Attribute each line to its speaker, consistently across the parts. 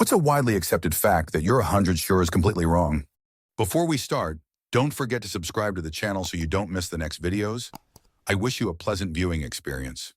Speaker 1: What's a widely accepted fact that you're 100 sure is completely wrong? Before we start, don't forget to subscribe to the channel so you don't miss the next videos. I wish you a pleasant viewing experience.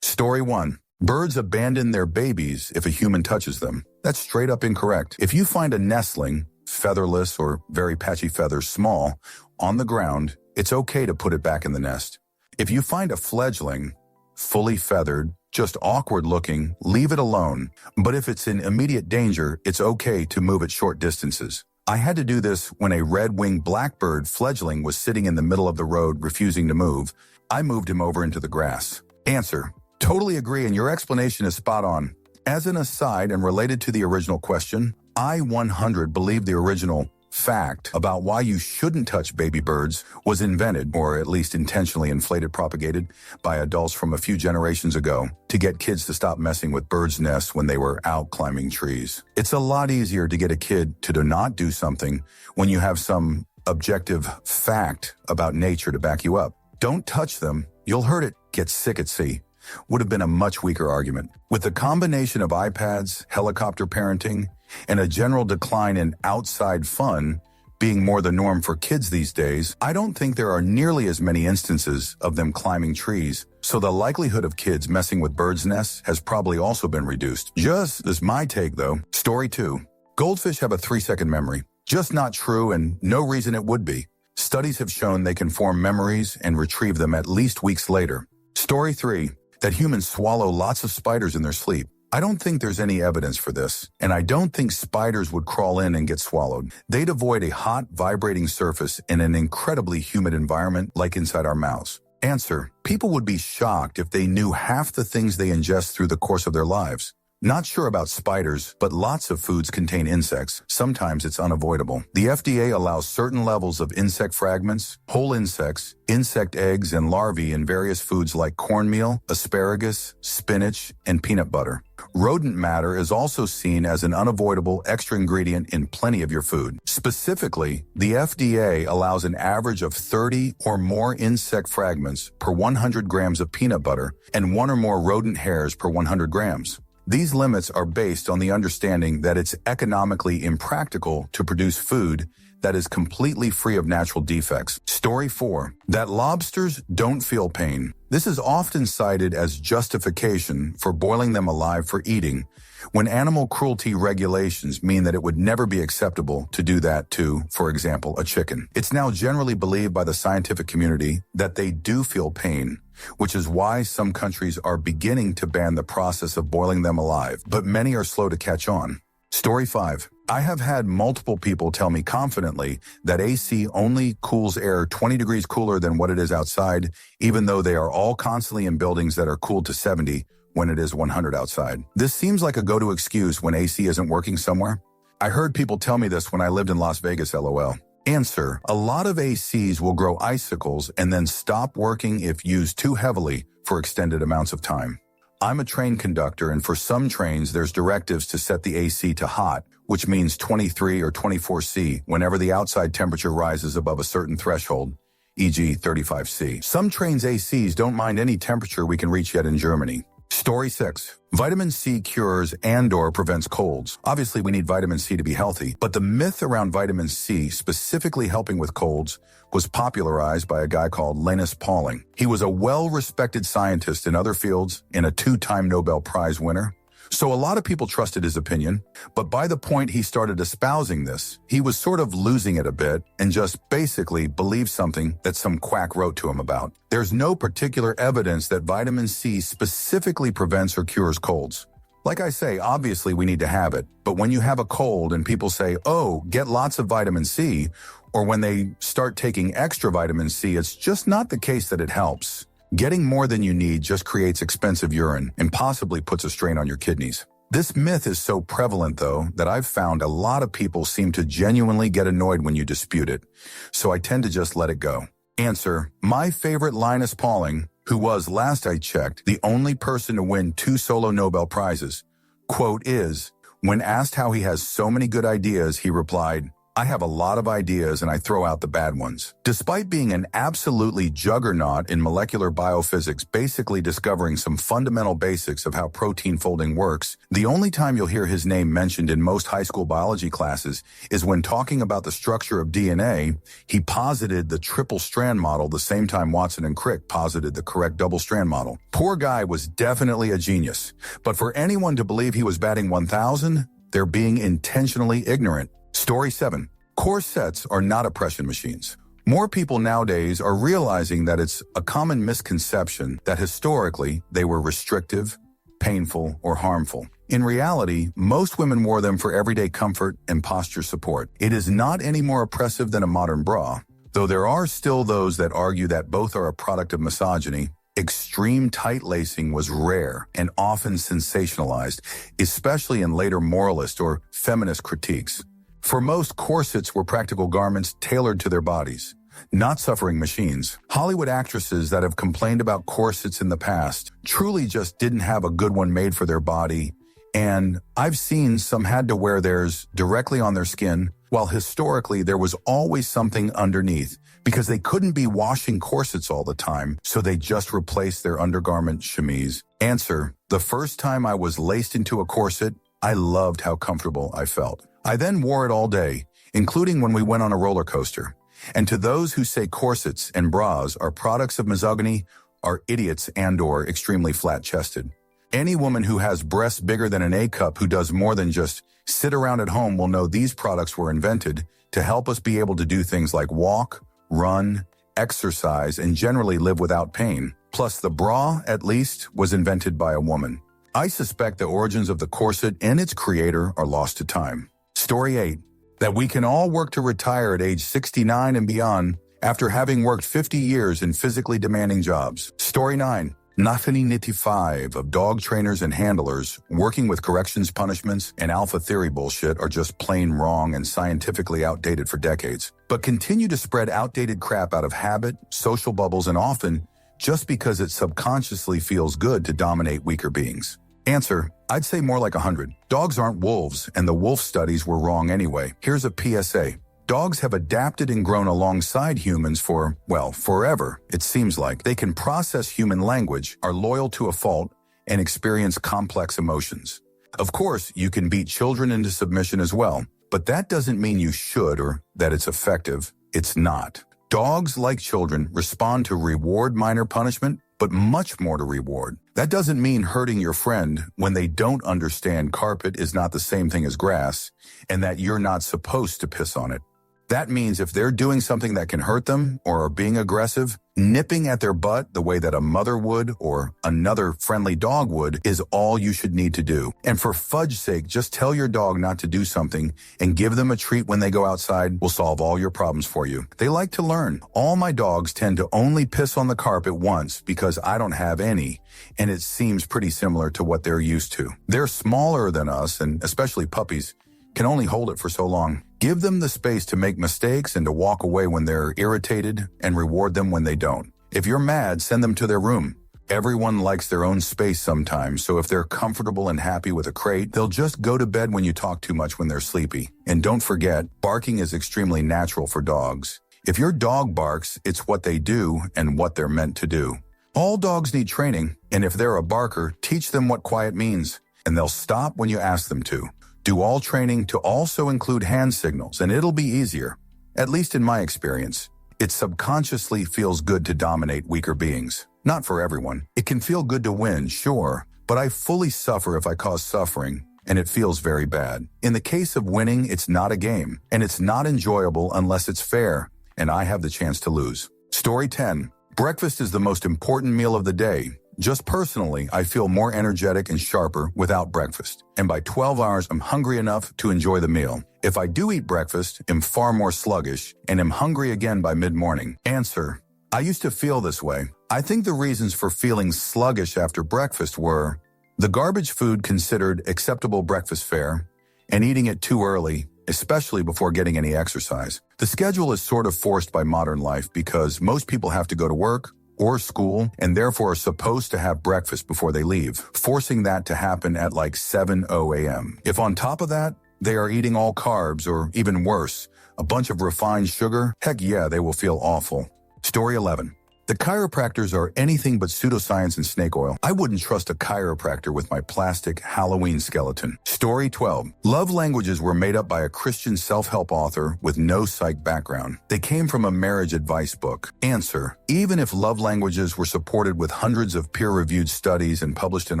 Speaker 1: Story 1. Birds abandon their babies if a human touches them. That's straight up incorrect. If you find a nestling, featherless or very patchy feathers small, on the ground, it's okay to put it back in the nest. If you find a fledgling, fully feathered, just awkward looking, leave it alone. But if it's in immediate danger, it's okay to move it short distances. I had to do this when a red-winged blackbird fledgling was sitting in the middle of the road refusing to move. I moved him over into the grass. Answer: totally agree, and your explanation is spot on. As an aside and related to the original question, I 100 believe the original fact about why you shouldn't touch baby birds was invented, or at least intentionally inflated, propagated, by adults from a few generations ago to get kids to stop messing with birds' nests when they were out climbing trees. It's a lot easier to get a kid to not do something when you have some objective fact about nature to back you up. Don't touch them, you'll hurt it, get sick at sea. Would have been a much weaker argument. With the combination of iPads, helicopter parenting, and a general decline in outside fun being more the norm for kids these days, I don't think there are nearly as many instances of them climbing trees, so the likelihood of kids messing with birds' nests has probably also been reduced. Just as my take, though. Story 2. Goldfish have a 3-second memory. Just not true, and no reason it would be. Studies have shown they can form memories and retrieve them at least weeks later. Story 3. That humans swallow lots of spiders in their sleep. I don't think there's any evidence for this, and I don't think spiders would crawl in and get swallowed. They'd avoid a hot, vibrating surface in an incredibly humid environment like inside our mouths. Answer: people would be shocked if they knew half the things they ingest through the course of their lives. Not sure about spiders, but lots of foods contain insects. Sometimes it's unavoidable. The FDA allows certain levels of insect fragments, whole insects, insect eggs, and larvae in various foods like cornmeal, asparagus, spinach, and peanut butter. Rodent matter is also seen as an unavoidable extra ingredient in plenty of your food. Specifically, the FDA allows an average of 30 or more insect fragments per 100 grams of peanut butter and 1 or more rodent hairs per 100 grams. These limits are based on the understanding that it's economically impractical to produce food that is completely free of natural defects. Story 4. That lobsters don't feel pain. This is often cited as justification for boiling them alive for eating, when animal cruelty regulations mean that it would never be acceptable to do that to, for example, a chicken. It's now generally believed by the scientific community that they do feel pain, which is why some countries are beginning to ban the process of boiling them alive, but many are slow to catch on. Story 5. I have had multiple people tell me confidently that AC only cools air 20 degrees cooler than what it is outside, even though they are all constantly in buildings that are cooled to 70 when it is 100 outside. This seems like a go-to excuse when AC isn't working somewhere. I heard people tell me this when I lived in Las Vegas, LOL. Answer: a lot of ACs will grow icicles and then stop working if used too heavily for extended amounts of time. I'm a train conductor, and for some trains there's directives to set the AC to hot, which means 23 or 24°C whenever the outside temperature rises above a certain threshold, e.g. 35°C. Some trains' ACs don't mind any temperature we can reach yet in Germany. Story 6. Vitamin C cures and/or prevents colds. Obviously, we need vitamin C to be healthy, but the myth around vitamin C specifically helping with colds was popularized by a guy called Linus Pauling. He was a well-respected scientist in other fields and a 2-time Nobel Prize winner. So a lot of people trusted his opinion, but by the point he started espousing this, he was sort of losing it a bit and just basically believed something that some quack wrote to him about. There's no particular evidence that vitamin C specifically prevents or cures colds. Like I say, obviously we need to have it, but when you have a cold and people say, oh, get lots of vitamin C, or when they start taking extra vitamin C, it's just not the case that it helps. Getting more than you need just creates expensive urine and possibly puts a strain on your kidneys. This myth is so prevalent, though, that I've found a lot of people seem to genuinely get annoyed when you dispute it, so I tend to just let it go. Answer: my favorite Linus Pauling, who was, last I checked, the only person to win 2 solo Nobel Prizes, quote is, when asked how he has so many good ideas, he replied, I have a lot of ideas and I throw out the bad ones. Despite being an absolutely juggernaut in molecular biophysics, basically discovering some fundamental basics of how protein folding works, the only time you'll hear his name mentioned in most high school biology classes is when talking about the structure of DNA. He posited the triple strand model the same time Watson and Crick posited the correct double strand model. Poor guy was definitely a genius, but for anyone to believe he was batting 1,000, they're being intentionally ignorant. Story 7. Corsets are not oppression machines. More people nowadays are realizing that it's a common misconception that historically they were restrictive, painful, or harmful. In reality, most women wore them for everyday comfort and posture support. It is not any more oppressive than a modern bra, though there are still those that argue that both are a product of misogyny. Extreme tight lacing was rare and often sensationalized, especially in later moralist or feminist critiques. For most, corsets were practical garments tailored to their bodies, not suffering machines. Hollywood actresses that have complained about corsets in the past truly just didn't have a good one made for their body, and I've seen some had to wear theirs directly on their skin, while historically there was always something underneath, because they couldn't be washing corsets all the time, so they just replaced their undergarment chemise. Answer: the first time I was laced into a corset, I loved how comfortable I felt. I then wore it all day, including when we went on a roller coaster. And to those who say corsets and bras are products of misogyny, are idiots and/or extremely flat-chested. Any woman who has breasts bigger than an A cup who does more than just sit around at home will know these products were invented to help us be able to do things like walk, run, exercise, and generally live without pain. Plus, the bra, at least, was invented by a woman. I suspect the origins of the corset and its creator are lost to time. Story 8. That we can all work to retire at age 69 and beyond after having worked 50 years in physically demanding jobs. Story 9. Nothing 95 of dog trainers and handlers working with corrections punishments and alpha theory bullshit are just plain wrong and scientifically outdated for decades, but continue to spread outdated crap out of habit, social bubbles, and often just because it subconsciously feels good to dominate weaker beings. Answer: I'd say more like 100. Dogs aren't wolves, and the wolf studies were wrong anyway. Here's a PSA. Dogs have adapted and grown alongside humans for, well, forever, it seems like. They can process human language, are loyal to a fault, and experience complex emotions. Of course, you can beat children into submission as well, but that doesn't mean you should or that it's effective. It's not. Dogs, like children, respond to reward minor punishment, but much more to reward. That doesn't mean hurting your friend when they don't understand carpet is not the same thing as grass and that you're not supposed to piss on it. That means if they're doing something that can hurt them or are being aggressive, nipping at their butt the way that a mother would or another friendly dog would is all you should need to do. And for fudge's sake, just tell your dog not to do something and give them a treat when they go outside will solve all your problems for you. They like to learn. All my dogs tend to only piss on the carpet once because I don't have any, and it seems pretty similar to what they're used to. They're smaller than us, and especially puppies can only hold it for so long. Give them the space to make mistakes and to walk away when they're irritated and reward them when they don't. If you're mad, send them to their room. Everyone likes their own space sometimes, so if they're comfortable and happy with a crate, they'll just go to bed when you talk too much when they're sleepy. And don't forget, barking is extremely natural for dogs. If your dog barks, it's what they do and what they're meant to do. All dogs need training, and if they're a barker, teach them what quiet means, and they'll stop when you ask them to. Do all training to also include hand signals, and it'll be easier. At least in my experience, it subconsciously feels good to dominate weaker beings. Not for everyone. It can feel good to win, sure, but I fully suffer if I cause suffering, and it feels very bad. In the case of winning, it's not a game, and it's not enjoyable unless it's fair, and I have the chance to lose. Story 10. Breakfast is the most important meal of the day. Just personally, I feel more energetic and sharper without breakfast. And by 12 hours, I'm hungry enough to enjoy the meal. If I do eat breakfast, I'm far more sluggish and am hungry again by mid-morning. Answer: I used to feel this way. I think the reasons for feeling sluggish after breakfast were the garbage food considered acceptable breakfast fare and eating it too early, especially before getting any exercise. The schedule is sort of forced by modern life because most people have to go to work or school, and therefore are supposed to have breakfast before they leave, forcing that to happen at like 7:00 a.m. If on top of that, they are eating all carbs, or even worse, a bunch of refined sugar, heck yeah, they will feel awful. Story 11. The chiropractors are anything but pseudoscience and snake oil. I wouldn't trust a chiropractor with my plastic Halloween skeleton. Story 12. Love languages were made up by a Christian self-help author with no psych background. They came from a marriage advice book. Answer. Even if love languages were supported with hundreds of peer-reviewed studies and published in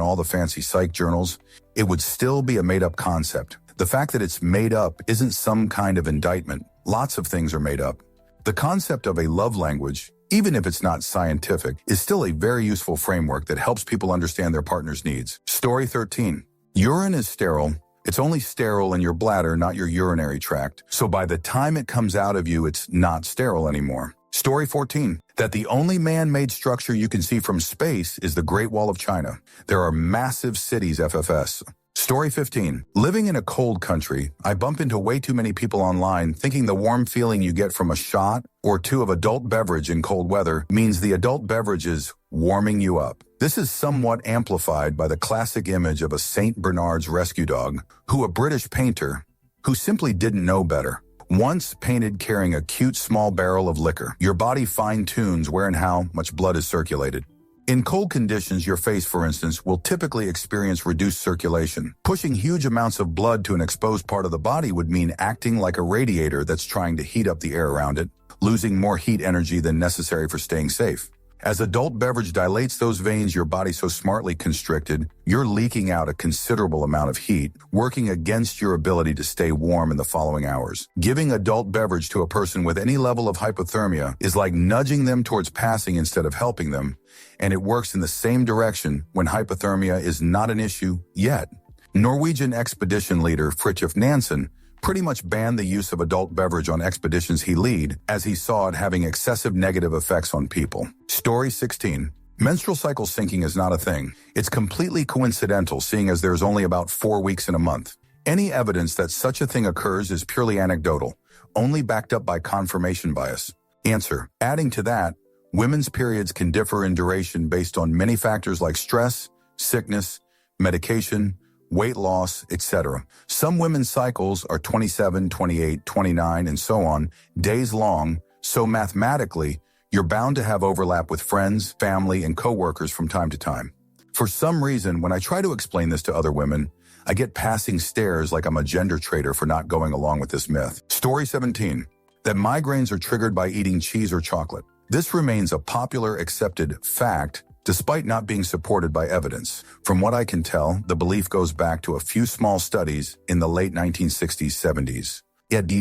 Speaker 1: all the fancy psych journals, it would still be a made-up concept. The fact that it's made up isn't some kind of indictment. Lots of things are made up. The concept of a love language, even if it's not scientific, is still a very useful framework that helps people understand their partner's needs. Story 13. Urine is sterile. It's only sterile in your bladder, not your urinary tract. So by the time it comes out of you, it's not sterile anymore. Story 14. That the only man-made structure you can see from space is the Great Wall of China. There are massive cities, FFS. Story 15. Living in a cold country, I bump into way too many people online thinking the warm feeling you get from a shot or two of adult beverage in cold weather means the adult beverage is warming you up. This is somewhat amplified by the classic image of a St. Bernard's rescue dog, who a British painter, who simply didn't know better, once painted carrying a cute small barrel of liquor. Your body fine-tunes where and how much blood is circulated. In cold conditions, your face, for instance, will typically experience reduced circulation. Pushing huge amounts of blood to an exposed part of the body would mean acting like a radiator that's trying to heat up the air around it, losing more heat energy than necessary for staying safe. As adult beverage dilates those veins your body so smartly constricted, you're leaking out a considerable amount of heat, working against your ability to stay warm in the following hours. Giving adult beverage to a person with any level of hypothermia is like nudging them towards passing instead of helping them, and it works in the same direction when hypothermia is not an issue yet. Norwegian expedition leader Fridtjof Nansen pretty much banned the use of adult beverage on expeditions he led, as he saw it having excessive negative effects on people. Story 16. Menstrual cycle syncing is not a thing. It's completely coincidental, seeing as there's only about 4 weeks in a month. Any evidence that such a thing occurs is purely anecdotal, only backed up by confirmation bias. Answer. Adding to that, women's periods can differ in duration based on many factors like stress, sickness, medication, weight loss, etc. Some women's cycles are 27, 28, 29, and so on, days long, so mathematically, you're bound to have overlap with friends, family, and coworkers from time to time. For some reason, when I try to explain this to other women, I get passing stares like I'm a gender traitor for not going along with this myth. Story 17. That migraines are triggered by eating cheese or chocolate. This remains a popular accepted fact, despite not being supported by evidence. From what I can tell, the belief goes back to a few small studies in the late 1960s, 70s.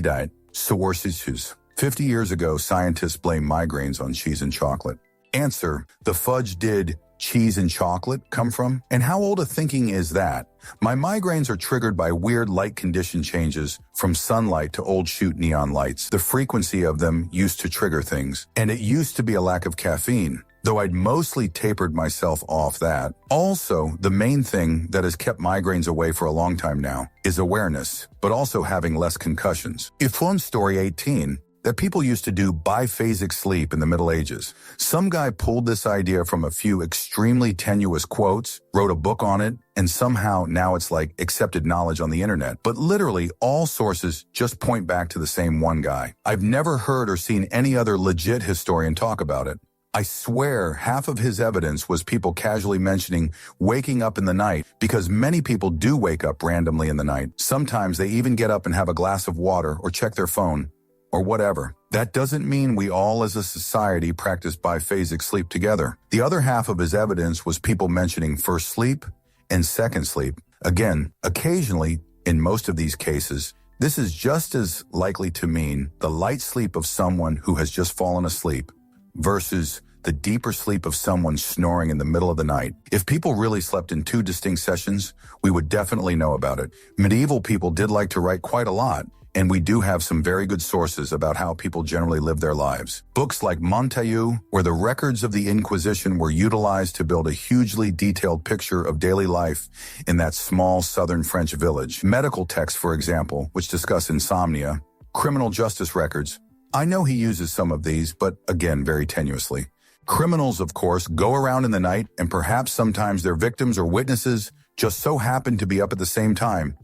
Speaker 1: Diet, sources. 50 years ago, scientists blamed migraines on cheese and chocolate. Answer, the fudge did cheese and chocolate come from? And how old a thinking is that? My migraines are triggered by weird light condition changes from sunlight to old shoot neon lights. The frequency of them used to trigger things, and it used to be a lack of caffeine, though I'd mostly tapered myself off that. Also, the main thing that has kept migraines away for a long time now is awareness, but also having less concussions. If on story 18, that people used to do biphasic sleep in the Middle Ages. Some guy pulled this idea from a few extremely tenuous quotes, wrote a book on it, and somehow now it's like accepted knowledge on the internet. But literally all sources just point back to the same one guy. I've never heard or seen any other legit historian talk about it. I swear half of his evidence was people casually mentioning waking up in the night, because many people do wake up randomly in the night. Sometimes they even get up and have a glass of water or check their phone or whatever. That doesn't mean we all as a society practice biphasic sleep together. The other half of his evidence was people mentioning first sleep and second sleep. Again, occasionally, in most of these cases, this is just as likely to mean the light sleep of someone who has just fallen asleep versus the deeper sleep of someone snoring in the middle of the night. If people really slept in two distinct sessions, we would definitely know about it. Medieval people did like to write quite a lot, and we do have some very good sources about how people generally live their lives. Books like Montaigne, where the records of the Inquisition were utilized to build a hugely detailed picture of daily life in that small southern French village. Medical texts, for example, which discuss insomnia. Criminal justice records. I know he uses some of these, but again, very tenuously. Criminals, of course, go around in the night, and perhaps sometimes their victims or witnesses just so happen to be up at the same time.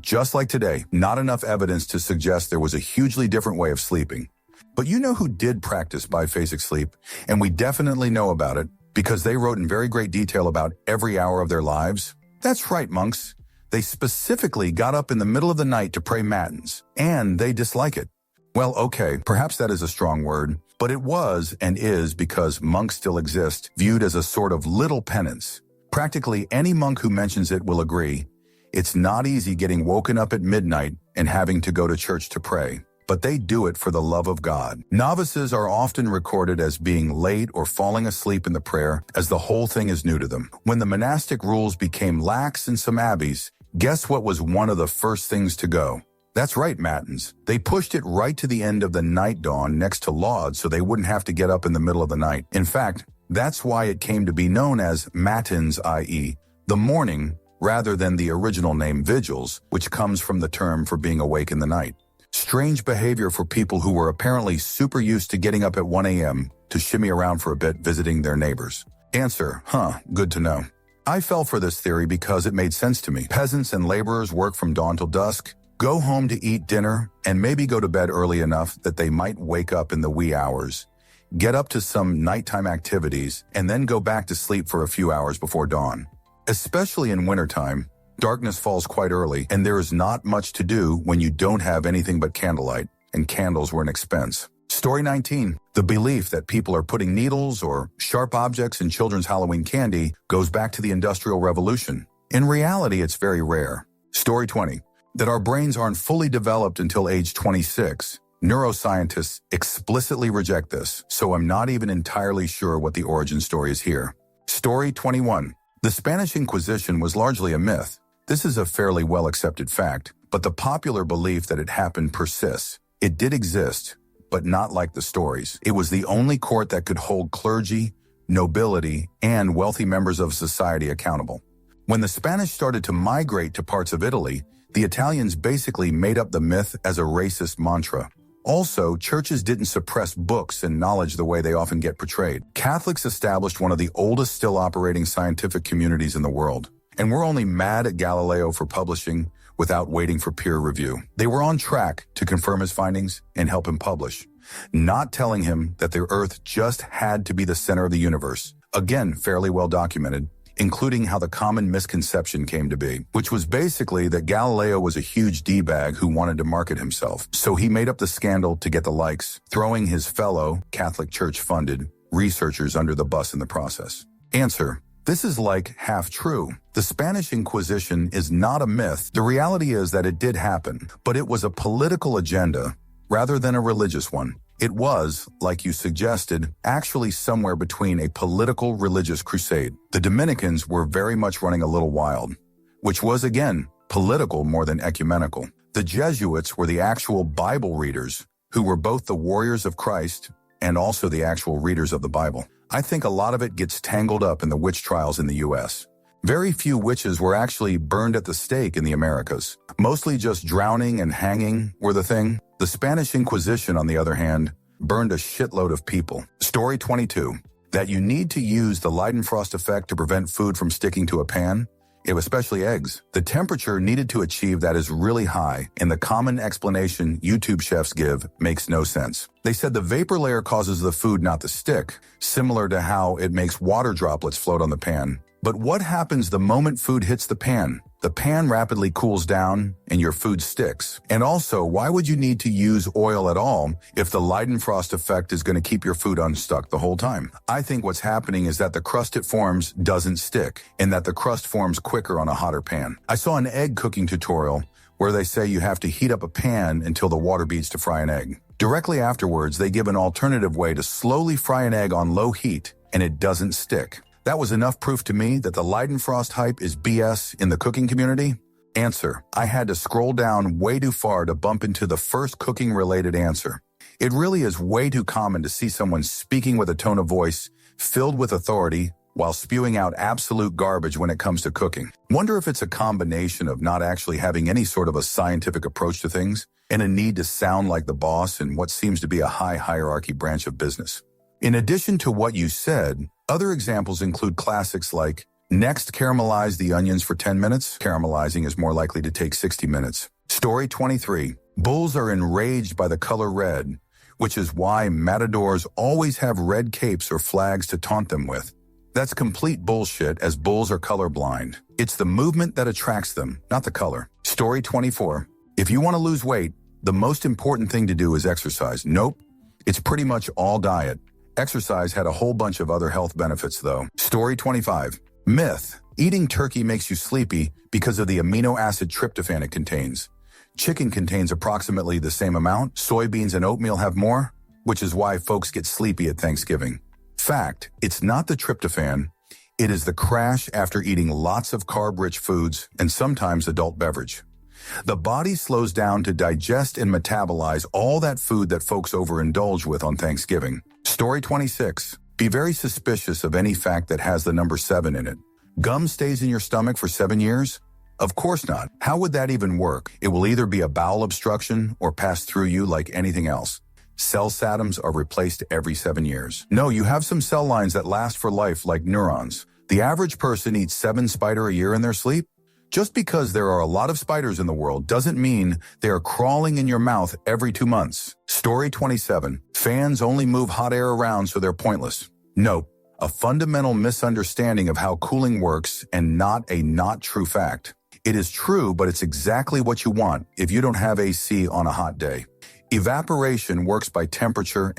Speaker 1: Just like today, not enough evidence to suggest there was a hugely different way of sleeping. But you know who did practice biphasic sleep, and we definitely know about it because they wrote in very great detail about every hour of their lives? That's right, monks. They specifically got up in the middle of the night to pray matins, and they dislike it. Well, okay, perhaps that is a strong word, but it was and is because monks still exist, viewed as a sort of little penance. Practically any monk who mentions it will agree. It's not easy getting woken up at midnight and having to go to church to pray, but they do it for the love of God. Novices are often recorded as being late or falling asleep in the prayer, as the whole thing is new to them. When the monastic rules became lax in some abbeys, guess what was one of the first things to go? That's right, matins. They pushed it right to the end of the night dawn next to lauds so they wouldn't have to get up in the middle of the night. In fact, that's why it came to be known as matins, i.e., the morning, rather than the original name vigils, which comes from the term for being awake in the night. Strange behavior for people who were apparently super used to getting up at 1 a.m. to shimmy around for a bit visiting their neighbors. Answer, good to know. I fell for this theory because it made sense to me. Peasants and laborers work from dawn till dusk, go home to eat dinner, and maybe go to bed early enough that they might wake up in the wee hours, get up to some nighttime activities, and then go back to sleep for a few hours before dawn. Especially in wintertime, darkness falls quite early, and there is not much to do when you don't have anything but candlelight, and candles were an expense. Story 19. The belief that people are putting needles or sharp objects in children's Halloween candy goes back to the Industrial Revolution. In reality, it's very rare. Story 20. That our brains aren't fully developed until age 26. Neuroscientists explicitly reject this, so I'm not even entirely sure what the origin story is here. Story 21. The Spanish Inquisition was largely a myth. This is a fairly well-accepted fact, but the popular belief that it happened persists. It did exist, but not like the stories. It was the only court that could hold clergy, nobility, and wealthy members of society accountable. When the Spanish started to migrate to parts of Italy, the Italians basically made up the myth as a racist mantra. Also, churches didn't suppress books and knowledge the way they often get portrayed. Catholics established one of the oldest still operating scientific communities in the world. And we're only mad at Galileo for publishing without waiting for peer review. They were on track to confirm his findings and help him publish, not telling him that the Earth just had to be the center of the universe. Again, fairly well documented, including how the common misconception came to be, which was basically that Galileo was a huge D-bag who wanted to market himself. So he made up the scandal to get the likes, throwing his fellow Catholic Church-funded researchers under the bus in the process. Answer. This is like half true. The Spanish Inquisition is not a myth. The reality is that it did happen, but it was a political agenda rather than a religious one. It was, like you suggested, actually somewhere between a political religious crusade. The Dominicans were very much running a little wild, which was, again, political more than ecumenical. The Jesuits were the actual Bible readers, who were both the warriors of Christ and also the actual readers of the Bible. I think a lot of it gets tangled up in the witch trials in the U.S. Very few witches were actually burned at the stake in the Americas. Mostly just drowning and hanging were the thing. The Spanish Inquisition, on the other hand, burned a shitload of people. Story 22. That you need to use the Leidenfrost effect to prevent food from sticking to a pan, especially eggs. The temperature needed to achieve that is really high, and the common explanation YouTube chefs give makes no sense. They said the vapor layer causes the food not to stick, similar to how it makes water droplets float on the pan. But what happens the moment food hits the pan? The pan rapidly cools down and your food sticks. And also, why would you need to use oil at all if the Leidenfrost effect is going to keep your food unstuck the whole time? I think what's happening is that the crust it forms doesn't stick, and that the crust forms quicker on a hotter pan. I saw an egg cooking tutorial where they say you have to heat up a pan until the water beads to fry an egg. Directly afterwards, they give an alternative way to slowly fry an egg on low heat, and it doesn't stick. That was enough proof to me that the Leidenfrost hype is BS in the cooking community. Answer. I had to scroll down way too far to bump into the first cooking-related answer. It really is way too common to see someone speaking with a tone of voice filled with authority while spewing out absolute garbage when it comes to cooking. Wonder if it's a combination of not actually having any sort of a scientific approach to things and a need to sound like the boss in what seems to be a high hierarchy branch of business. In addition to what you said, other examples include classics like Next, caramelize the onions for 10 minutes. Caramelizing is more likely to take 60 minutes. Story 23. Bulls are enraged by the color red, which is why matadors always have red capes or flags to taunt them with. That's complete bullshit, as bulls are colorblind. It's the movement that attracts them, not the color. Story 24. If you want to lose weight, the most important thing to do is exercise. Nope, it's pretty much all diet. Exercise had a whole bunch of other health benefits, though. Story 25. Myth. Eating turkey makes you sleepy because of the amino acid tryptophan it contains. Chicken contains approximately the same amount. Soybeans and oatmeal have more, which is why folks get sleepy at Thanksgiving. Fact, it's not the tryptophan. It is the crash after eating lots of carb-rich foods and sometimes adult beverage. The body slows down to digest and metabolize all that food that folks overindulge with on Thanksgiving. Story 26. Be very suspicious of any fact that has the number 7 in it. Gum stays in your stomach for 7 years? Of course not. How would that even work? It will either be a bowel obstruction or pass through you like anything else. Cell satums are replaced every 7 years. No, you have some cell lines that last for life like neurons. The average person eats 7 spiders a year in their sleep. Just because there are a lot of spiders in the world doesn't mean they are crawling in your mouth every 2 months. Story 27. Fans only move hot air around, so they're pointless. Nope. A fundamental misunderstanding of how cooling works and not a not true fact. It is true, but it's exactly what you want if you don't have AC on a hot day. Evaporation works by temperature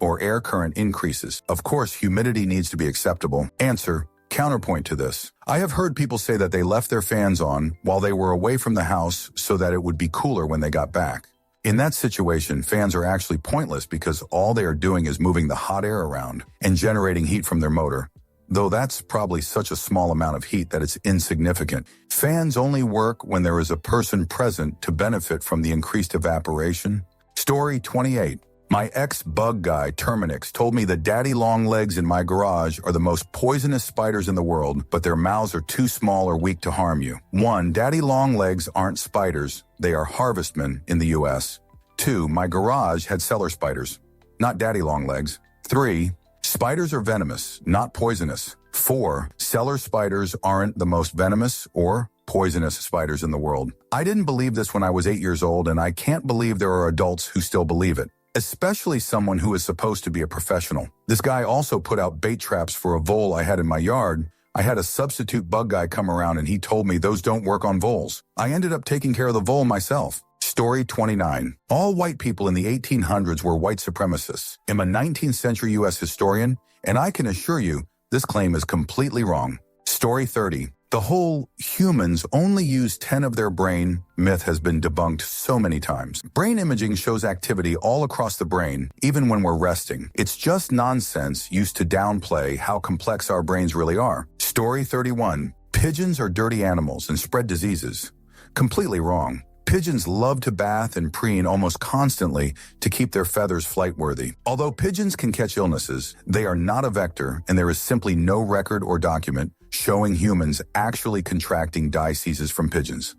Speaker 1: or air current increases. Of course, humidity needs to be acceptable. Answer. Counterpoint to this. I have heard people say that they left their fans on while they were away from the house so that it would be cooler when they got back. In that situation, fans are actually pointless because all they are doing is moving the hot air around and generating heat from their motor. Though that's probably such a small amount of heat that it's insignificant. Fans only work when there is a person present to benefit from the increased evaporation. Story 28. My ex-bug guy, Terminix, told me that daddy longlegs in my garage are the most poisonous spiders in the world, but their mouths are too small or weak to harm you. 1. Daddy longlegs aren't spiders. They are harvestmen in the U.S. 2. My garage had cellar spiders, not daddy longlegs. 3. Spiders are venomous, not poisonous. 4. Cellar spiders aren't the most venomous or poisonous spiders in the world. I didn't believe this when I was 8 years old, and I can't believe there are adults who still believe it. Especially someone who is supposed to be a professional. This guy also put out bait traps for a vole I had in my yard. I had a substitute bug guy come around and he told me those don't work on voles. I ended up taking care of the vole myself. Story 29. All white people in the 1800s were white supremacists. I'm a 19th century U.S. historian, and I can assure you this claim is completely wrong. Story 30. The whole humans only use 10 of their brain myth has been debunked so many times. Brain imaging shows activity all across the brain, even when we're resting. It's just nonsense used to downplay how complex our brains really are. Story 31. Pigeons are dirty animals and spread diseases. Completely wrong. Pigeons love to bath and preen almost constantly to keep their feathers flight-worthy. Although pigeons can catch illnesses, they are not a vector, and there is simply no record or document showing humans actually contracting diseases from pigeons.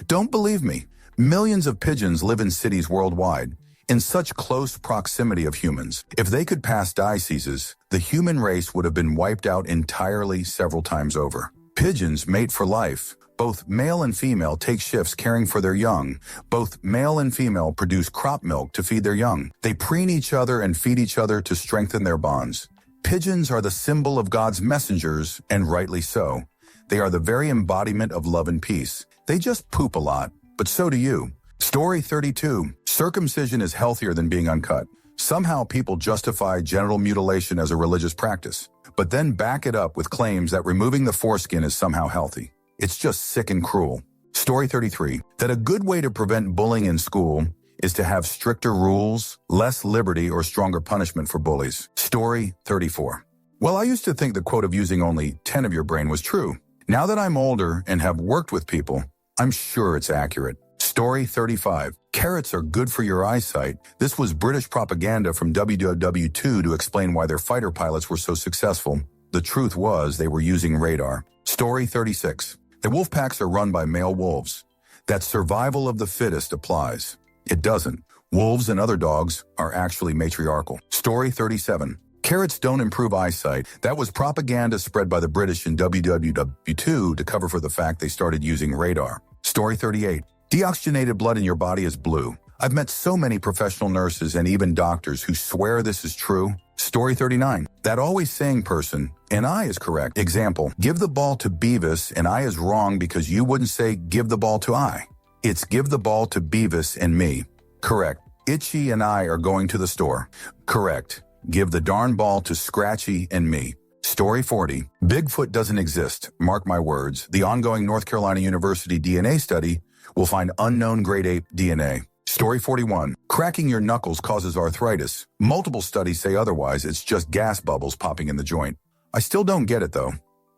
Speaker 1: Don't believe me? Millions of pigeons live in cities worldwide, in such close proximity of humans. If they could pass diseases, the human race would have been wiped out entirely several times over. Pigeons mate for life. Both male and female take shifts caring for their young. Both male and female produce crop milk to feed their young. They preen each other and feed each other to strengthen their bonds. Pigeons are the symbol of God's messengers, and rightly so. They are the very embodiment of love and peace. They just poop a lot, but so do you. Story 32. Circumcision is healthier than being uncut. Somehow people justify genital mutilation as a religious practice, but then back it up with claims that removing the foreskin is somehow healthy. It's just sick and cruel. Story 33. That a good way to prevent bullying in school is to have stricter rules, less liberty, or stronger punishment for bullies. Story 34. Well, I used to think the quote of using only 10 of your brain was true. Now that I'm older and have worked with people, I'm sure it's accurate. Story 35. Carrots are good for your eyesight. This was British propaganda from WW2 to explain why their fighter pilots were so successful. The truth was they were using radar. Story 36. The wolf packs are run by male wolves. That survival of the fittest applies. It doesn't. Wolves and other dogs are actually matriarchal. Story 37. Carrots don't improve eyesight. That was propaganda spread by the British in WWW2 to cover for the fact they started using radar. Story 38. Deoxygenated blood in your body is blue. I've met so many professional nurses and even doctors who swear this is true. Story 39. That always saying person, and I is correct. Example, give the ball to Beavis and I is wrong because you wouldn't say give the ball to I. It's give the ball to Beavis and me. Correct. Itchy and I are going to the store. Correct. Give the darn ball to Scratchy and me. Story 40. Bigfoot doesn't exist. Mark my words. The ongoing North Carolina University DNA study will find unknown great ape DNA. Story 41. Cracking your knuckles causes arthritis. Multiple studies say otherwise. It's just gas bubbles popping in the joint. I still don't get it though.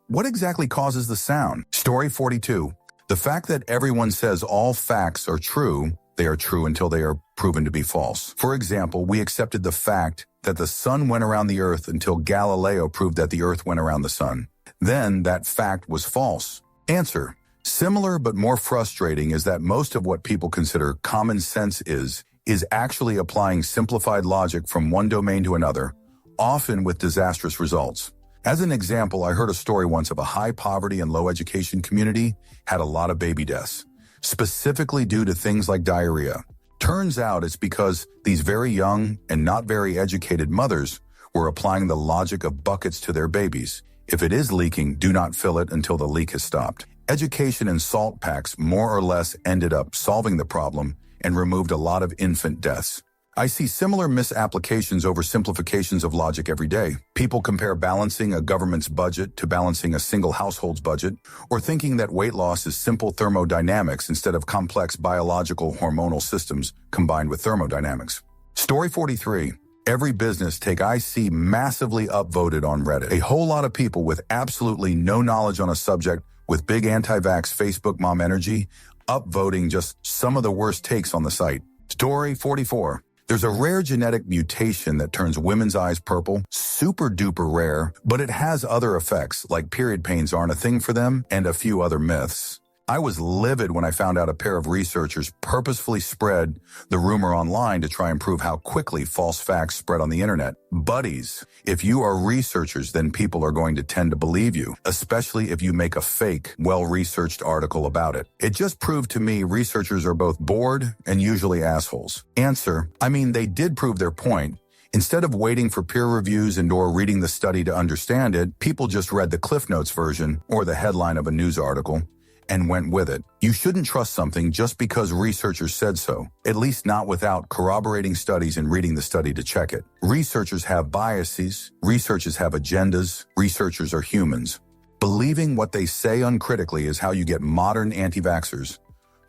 Speaker 1: What exactly causes the sound? Story 42. The fact that everyone says all facts are true, they are true until they are proven to be false. For example, we accepted the fact that the sun went around the earth until Galileo proved that the earth went around the sun. Then that fact was false. Answer. Similar but more frustrating is that most of what people consider common sense is actually applying simplified logic from one domain to another, often with disastrous results. As an example, I heard a story once of a high poverty and low education community had a lot of baby deaths, specifically due to things like diarrhea. Turns out it's because these very young and not very educated mothers were applying the logic of buckets to their babies. If it is leaking, do not fill it until the leak has stopped. Education and salt packs more or less ended up solving the problem and removed a lot of infant deaths. I see similar misapplications over simplifications of logic every day. People compare balancing a government's budget to balancing a single household's budget, or thinking that weight loss is simple thermodynamics instead of complex biological hormonal systems combined with thermodynamics. Story 43. Every business take I see massively upvoted on Reddit. A whole lot of people with absolutely no knowledge on a subject with big anti-vax Facebook mom energy, upvoting just some of the worst takes on the site. Story 44. There's a rare genetic mutation that turns women's eyes purple, super duper rare, but it has other effects, like period pains aren't a thing for them, and a few other myths. I was livid when I found out a pair of researchers purposefully spread the rumor online to try and prove how quickly false facts spread on the internet. Buddies, if you are researchers, then people are going to tend to believe you, especially if you make a fake, well-researched article about it. It just proved to me researchers are both bored and usually assholes. Answer, I mean, they did prove their point. Instead of waiting for peer reviews and/or reading the study to understand it, people just read the Cliff Notes version or the headline of a news article and went with it. You shouldn't trust something just because researchers said so, at least not without corroborating studies and reading the study to check it. Researchers have biases, researchers have agendas, researchers are humans. Believing what they say uncritically is how you get modern anti-vaxxers,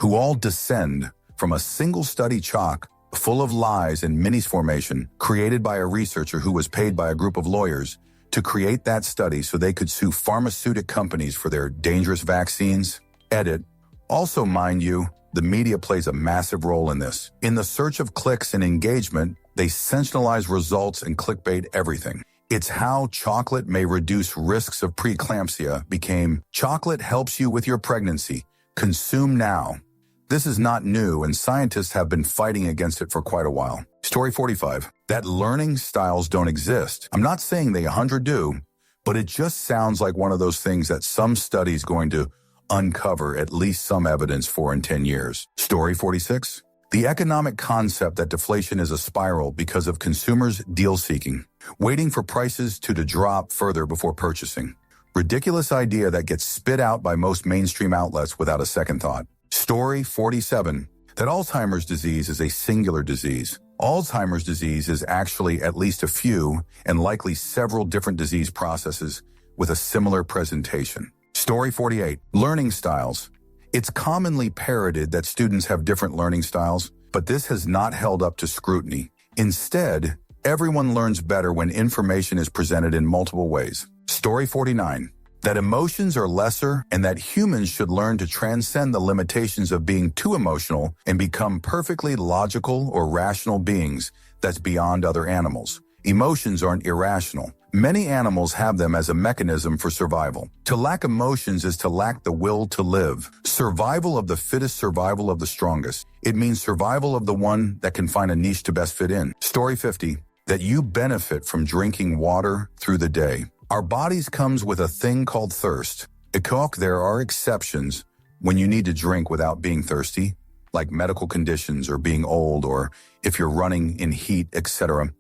Speaker 1: who all descend from a single study chalk full of lies and minis formation created by a researcher who was paid by a group of lawyers to create that study so they could sue pharmaceutical companies for their dangerous vaccines. Edit. Also, mind you, the media plays a massive role in this. In the search of clicks and engagement, they sensationalize results and clickbait everything. It's how chocolate may reduce risks of preeclampsia became chocolate helps you with your pregnancy. Consume now. This is not new, and scientists have been fighting against it for quite a while. Story 45. That learning styles don't exist. I'm not saying they 100 do, but it just sounds like one of those things that some study's going to uncover at least some evidence for in 10 years. Story 46. The economic concept that deflation is a spiral because of consumers deal-seeking, waiting for prices to drop further before purchasing. Ridiculous idea that gets spit out by most mainstream outlets without a second thought. Story 47. That Alzheimer's disease is a singular disease. Alzheimer's disease is actually at least a few and likely several different disease processes with a similar presentation. Story 48. Learning styles. It's commonly parroted that students have different learning styles, but this has not held up to scrutiny. Instead, everyone learns better when information is presented in multiple ways. Story 49. That emotions are lesser and that humans should learn to transcend the limitations of being too emotional and become perfectly logical or rational beings that's beyond other animals. Emotions aren't irrational. Many animals have them as a mechanism for survival. To lack emotions is to lack the will to live. Survival of the fittest, survival of the strongest. It means survival of the one that can find a niche to best fit in. Story 50. that you benefit from drinking water through the day. Our bodies comes with a thing called thirst. There are exceptions when you need to drink without being thirsty, like medical conditions or being old or if you're running in heat, etc.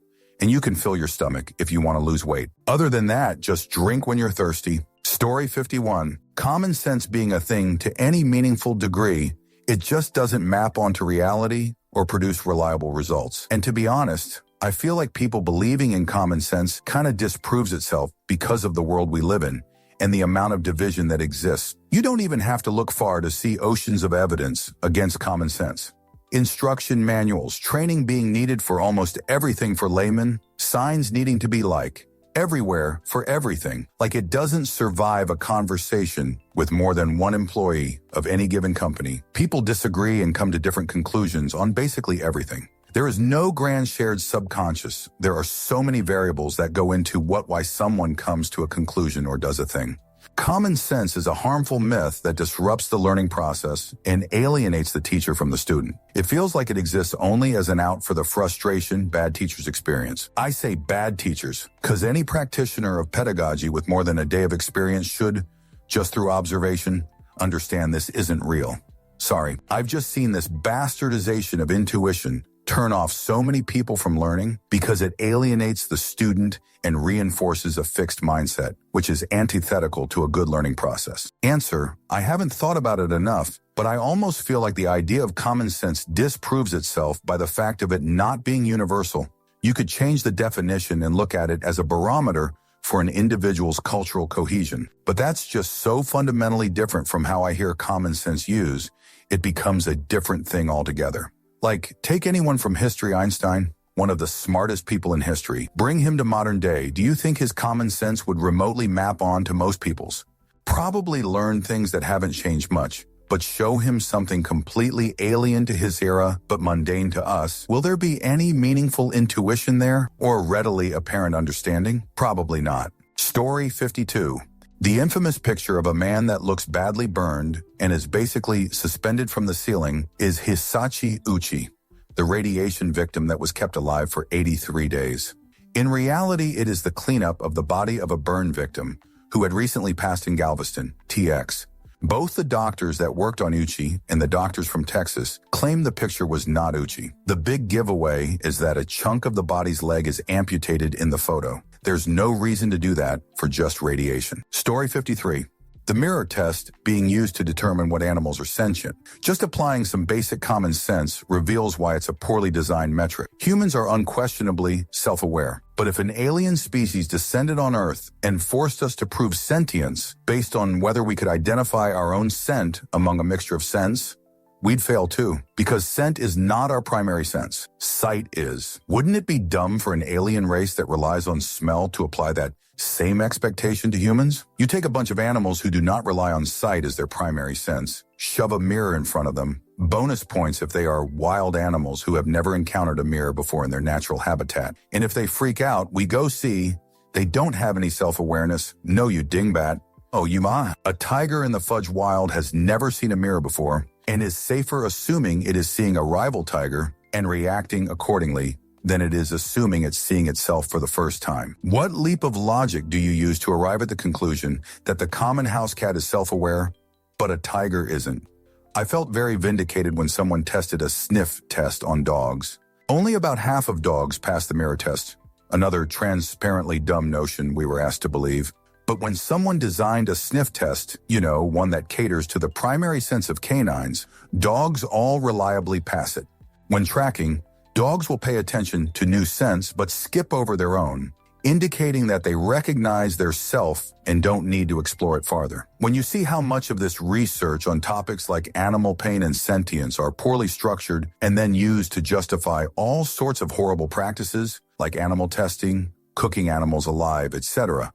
Speaker 1: And you can fill your stomach if you want to lose weight. Other than that, just drink when you're thirsty. Story 51. Common sense being a thing to any meaningful degree, it just doesn't map onto reality or produce reliable results. And to be honest, I feel like people believing in common sense kind of disproves itself because of the world we live in and the amount of division that exists. You don't even have to look far to see oceans of evidence against common sense. Instruction manuals, training being needed for almost everything for laymen, signs needing to be like, everywhere for everything. Like it doesn't survive a conversation with more than one employee of any given company. People disagree and come to different conclusions on basically everything. There is no grand shared subconscious. There are so many variables that go into why someone comes to a conclusion or does a thing. Common sense is a harmful myth that disrupts the learning process and alienates the teacher from the student. It feels like it exists only as an out for the frustration bad teachers experience. I say bad teachers, because any practitioner of pedagogy with more than a day of experience should, just through observation, understand this isn't real. Sorry, I've just seen this bastardization of intuition turn off so many people from learning because it alienates the student and reinforces a fixed mindset, which is antithetical to a good learning process. Answer: I haven't thought about it enough, but I almost feel like the idea of common sense disproves itself by the fact of it not being universal. You could change the definition and look at it as a barometer for an individual's cultural cohesion. But that's just so fundamentally different from how I hear common sense used, it becomes a different thing altogether. Like, take anyone from history, Einstein, one of the smartest people in history. Bring him to modern day. Do you think his common sense would remotely map on to most people's? Probably learn things that haven't changed much, but show him something completely alien to his era but mundane to us. Will there be any meaningful intuition there or readily apparent understanding? Probably not. Story 52. The infamous picture of a man that looks badly burned and is basically suspended from the ceiling is Hisashi Uchi, the radiation victim that was kept alive for 83 days. In reality, it is the cleanup of the body of a burn victim who had recently passed in Galveston, TX. Both the doctors that worked on Uchi and the doctors from Texas claimed the picture was not Uchi. The big giveaway is that a chunk of the body's leg is amputated in the photo. There's no reason to do that for just radiation. Story 53. The mirror test being used to determine what animals are sentient. Just applying some basic common sense reveals why it's a poorly designed metric. Humans are unquestionably self-aware. But if an alien species descended on Earth and forced us to prove sentience based on whether we could identify our own scent among a mixture of scents, we'd fail too, because scent is not our primary sense. Sight is. Wouldn't it be dumb for an alien race that relies on smell to apply that same expectation to humans? You take a bunch of animals who do not rely on sight as their primary sense, shove a mirror in front of them. Bonus points if they are wild animals who have never encountered a mirror before in their natural habitat. And if they freak out, we go see they don't have any self-awareness. No, you dingbat. Oh, you ma. A tiger in the Fudge Wild has never seen a mirror before and is safer assuming it is seeing a rival tiger and reacting accordingly than it is assuming it's seeing itself for the first time. What leap of logic do you use to arrive at the conclusion that the common house cat is self-aware, but a tiger isn't? I felt very vindicated when someone tested a sniff test on dogs. Only about half of dogs passed the mirror test, another transparently dumb notion we were asked to believe. But when someone designed a sniff test, one that caters to the primary sense of canines, dogs all reliably pass it. When tracking, dogs will pay attention to new scents but skip over their own, indicating that they recognize their self and don't need to explore it farther. When you see how much of this research on topics like animal pain and sentience are poorly structured and then used to justify all sorts of horrible practices like animal testing, cooking animals alive, etc.,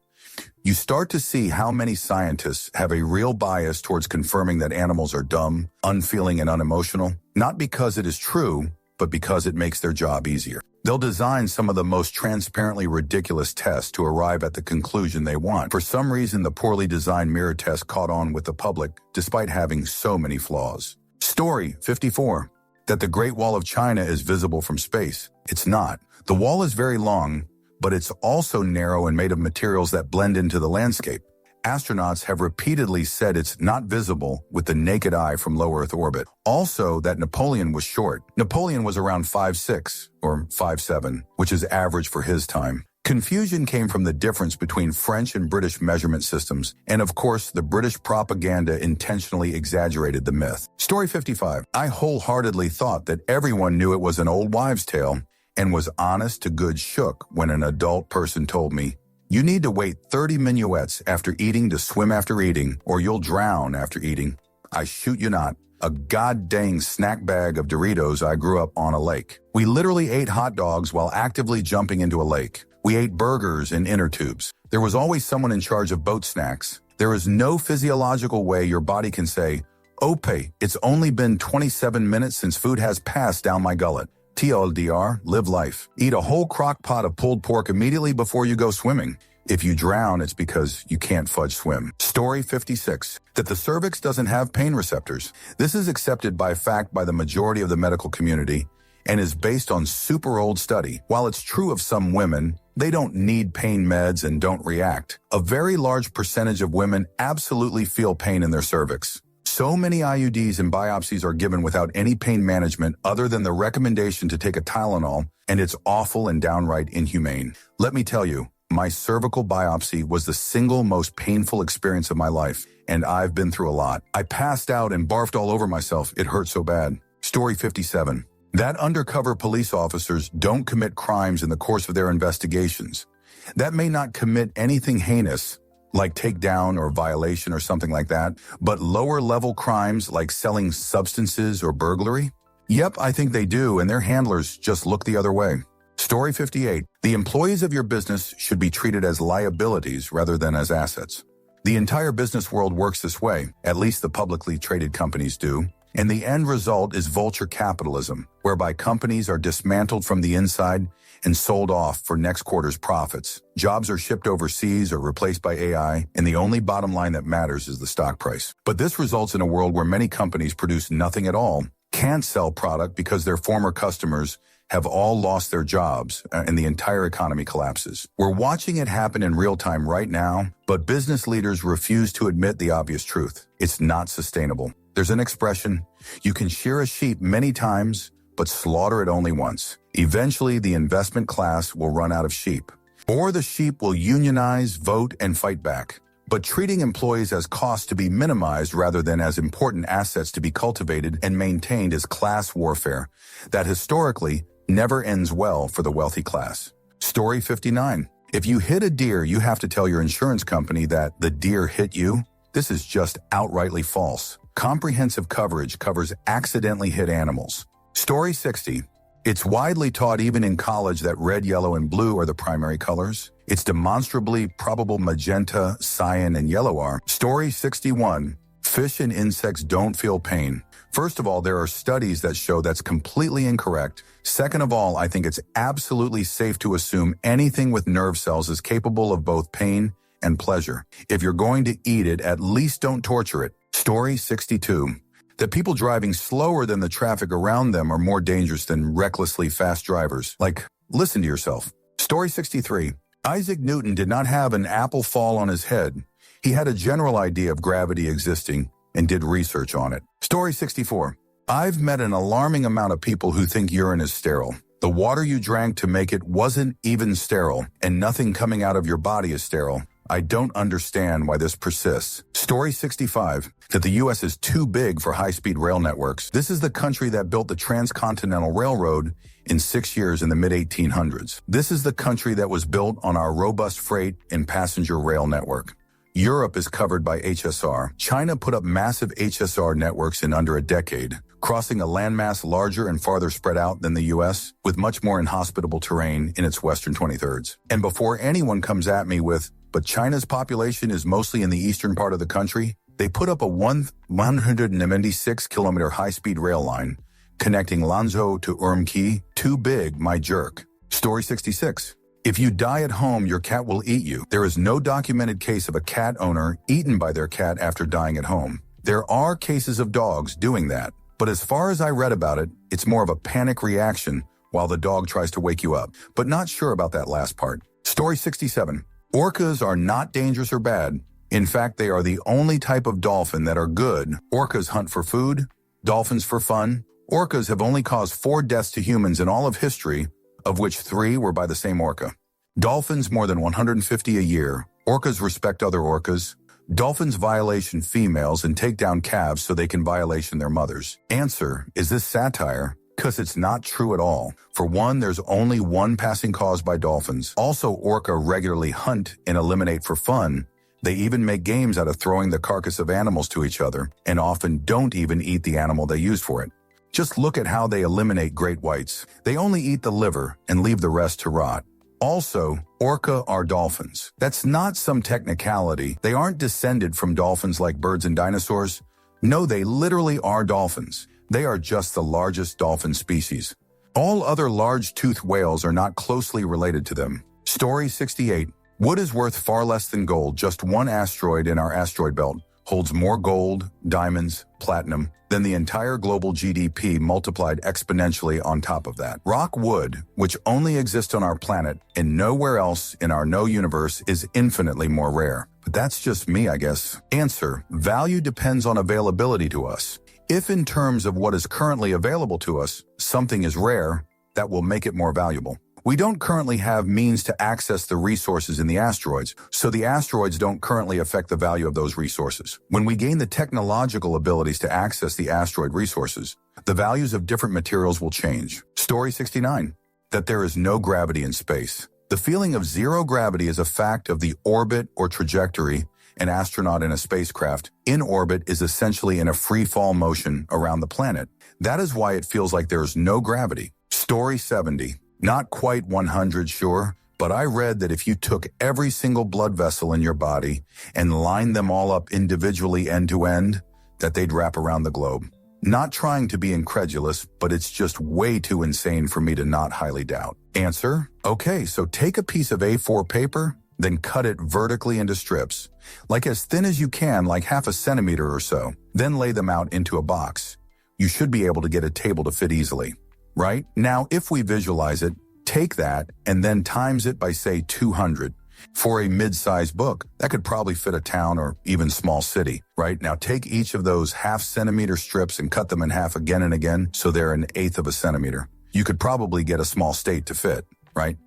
Speaker 1: you start to see how many scientists have a real bias towards confirming that animals are dumb, unfeeling, and unemotional, not because it is true, but because it makes their job easier. They'll design some of the most transparently ridiculous tests to arrive at the conclusion they want. For some reason, the poorly designed mirror test caught on with the public, despite having so many flaws. Story 54. That the Great Wall of China is visible from space. It's not. The wall is very long, but it's also narrow and made of materials that blend into the landscape. Astronauts have repeatedly said it's not visible with the naked eye from low Earth orbit. Also, that Napoleon was short. Napoleon was around 5'6" or 5'7", which is average for his time. Confusion came from the difference between French and British measurement systems, and of course, the British propaganda intentionally exaggerated the myth. Story 55. I wholeheartedly thought that everyone knew it was an old wives' tale and was honest to good shook when an adult person told me, "You need to wait 30 minuets after eating to swim after eating, or you'll drown after eating." I shoot you not. A god-dang snack bag of Doritos. I grew up on a lake. We literally ate hot dogs while actively jumping into a lake. We ate burgers in inner tubes. There was always someone in charge of boat snacks. There is no physiological way your body can say, "Ope, it's only been 27 minutes since food has passed down my gullet." TLDR, live life. Eat a whole crock pot of pulled pork immediately before you go swimming. If you drown, it's because you can't fudge swim. Story 56. That the cervix doesn't have pain receptors. This is accepted by fact by the majority of the medical community and is based on super old study. While it's true of some women, they don't need pain meds and don't react. A very large percentage of women absolutely feel pain in their cervix. So many IUDs and biopsies are given without any pain management other than the recommendation to take a Tylenol, and it's awful and downright inhumane. Let me tell you, my cervical biopsy was the single most painful experience of my life, and I've been through a lot. I passed out and barfed all over myself. It hurt so bad. Story 57. That undercover police officers don't commit crimes in the course of their investigations. That may not commit anything heinous, like takedown or violation or something like that, but lower-level crimes like selling substances or burglary? Yep, I think they do, and their handlers just look the other way. Story 58. The employees of your business should be treated as liabilities rather than as assets. The entire business world works this way, at least the publicly traded companies do, and the end result is vulture capitalism, whereby companies are dismantled from the inside and sold off for next quarter's profits. Jobs are shipped overseas or replaced by AI, and the only bottom line that matters is the stock price. But this results in a world where many companies produce nothing at all, can't sell product because their former customers have all lost their jobs, and the entire economy collapses. We're watching it happen in real time right now, but business leaders refuse to admit the obvious truth. It's not sustainable. There's an expression, you can shear a sheep many times, but slaughter it only once. Eventually, the investment class will run out of sheep. Or the sheep will unionize, vote, and fight back. But treating employees as costs to be minimized rather than as important assets to be cultivated and maintained is class warfare that historically never ends well for the wealthy class. Story 59. If you hit a deer, you have to tell your insurance company that the deer hit you. This is just outrightly false. Comprehensive coverage covers accidentally hit animals. Story 60. It's widely taught even in college that red, yellow, and blue are the primary colors. It's demonstrably probable magenta, cyan, and yellow are. Story 61. Fish and insects don't feel pain. First of all, there are studies that show that's completely incorrect. Second of all, I think it's absolutely safe to assume anything with nerve cells is capable of both pain and pleasure. If you're going to eat it, at least don't torture it. Story 62. That people driving slower than the traffic around them are more dangerous than recklessly fast drivers. Like, listen to yourself. Story 63. Isaac Newton did not have an apple fall on his head. He had a general idea of gravity existing and did research on it. Story 64. I've met an alarming amount of people who think urine is sterile. The water you drank to make it wasn't even sterile, and nothing coming out of your body is sterile. I don't understand why this persists. Story 65. That the U.S. is too big for high-speed rail networks. This is the country that built the Transcontinental Railroad in 6 years in the mid-1800s. This is the country that was built on our robust freight and passenger rail network. Europe is covered by HSR. China put up massive HSR networks in under a decade, crossing a landmass larger and farther spread out than the U.S., with much more inhospitable terrain in its western 23rds. And before anyone comes at me with, but China's population is mostly in the eastern part of the country, they put up a 196-kilometer high-speed rail line connecting Lanzhou to Urumqi. Too big, my jerk. Story 66. If you die at home, your cat will eat you. There is no documented case of a cat owner eaten by their cat after dying at home. There are cases of dogs doing that, but as far as I read about it, it's more of a panic reaction while the dog tries to wake you up, but not sure about that last part. Story 67. Orcas are not dangerous or bad. In fact, they are the only type of dolphin that are good. Orcas hunt for food, dolphins for fun. Orcas have only caused 4 deaths to humans in all of history, of which 3 were by the same orca. Dolphins more than 150 a year. Orcas respect other orcas. Dolphins violation females and take down calves so they can violation their mothers. Answer, is this satire? Because it's not true at all. For one, there's only one passing cause by dolphins. Also, orca regularly hunt and eliminate for fun. They even make games out of throwing the carcass of animals to each other, and often don't even eat the animal they used for it. Just look at how they eliminate great whites. They only eat the liver and leave the rest to rot. Also, orca are dolphins. That's not some technicality. They aren't descended from dolphins like birds and dinosaurs. No, they literally are dolphins. They are just the largest dolphin species. All other large-toothed whales are not closely related to them. Story 68. Wood is worth far less than gold. Just one asteroid in our asteroid belt holds more gold, diamonds, platinum than the entire global GDP multiplied exponentially on top of that. Rock wood, which only exists on our planet and nowhere else in our known universe, is infinitely more rare. But that's just me, I guess. Answer, value depends on availability to us. If in terms of what is currently available to us, something is rare, that will make it more valuable. We don't currently have means to access the resources in the asteroids, so the asteroids don't currently affect the value of those resources. When we gain the technological abilities to access the asteroid resources, the values of different materials will change. Story 69. That there is no gravity in space. The feeling of zero gravity is a fact of the orbit or trajectory. An astronaut in a spacecraft in orbit is essentially in a free fall motion around the planet. That is why it feels like there is no gravity. Story 70. Not quite 100 sure, but I read that if you took every single blood vessel in your body and lined them all up individually end to end, that they'd wrap around the globe. Not trying to be incredulous, but it's just way too insane for me to not highly doubt. Answer, okay, so take a piece of A4 paper, then cut it vertically into strips, like as thin as you can, like half a centimeter or so, then lay them out into a box. You should be able to get a table to fit easily. Right? Now, if we visualize it, take that and then times it by, say, 200. For a mid-sized book, that could probably fit a town or even small city, right? Now, take each of those half-centimeter strips and cut them in half again and again so they're an eighth of a centimeter. You could probably get a small state to fit, right?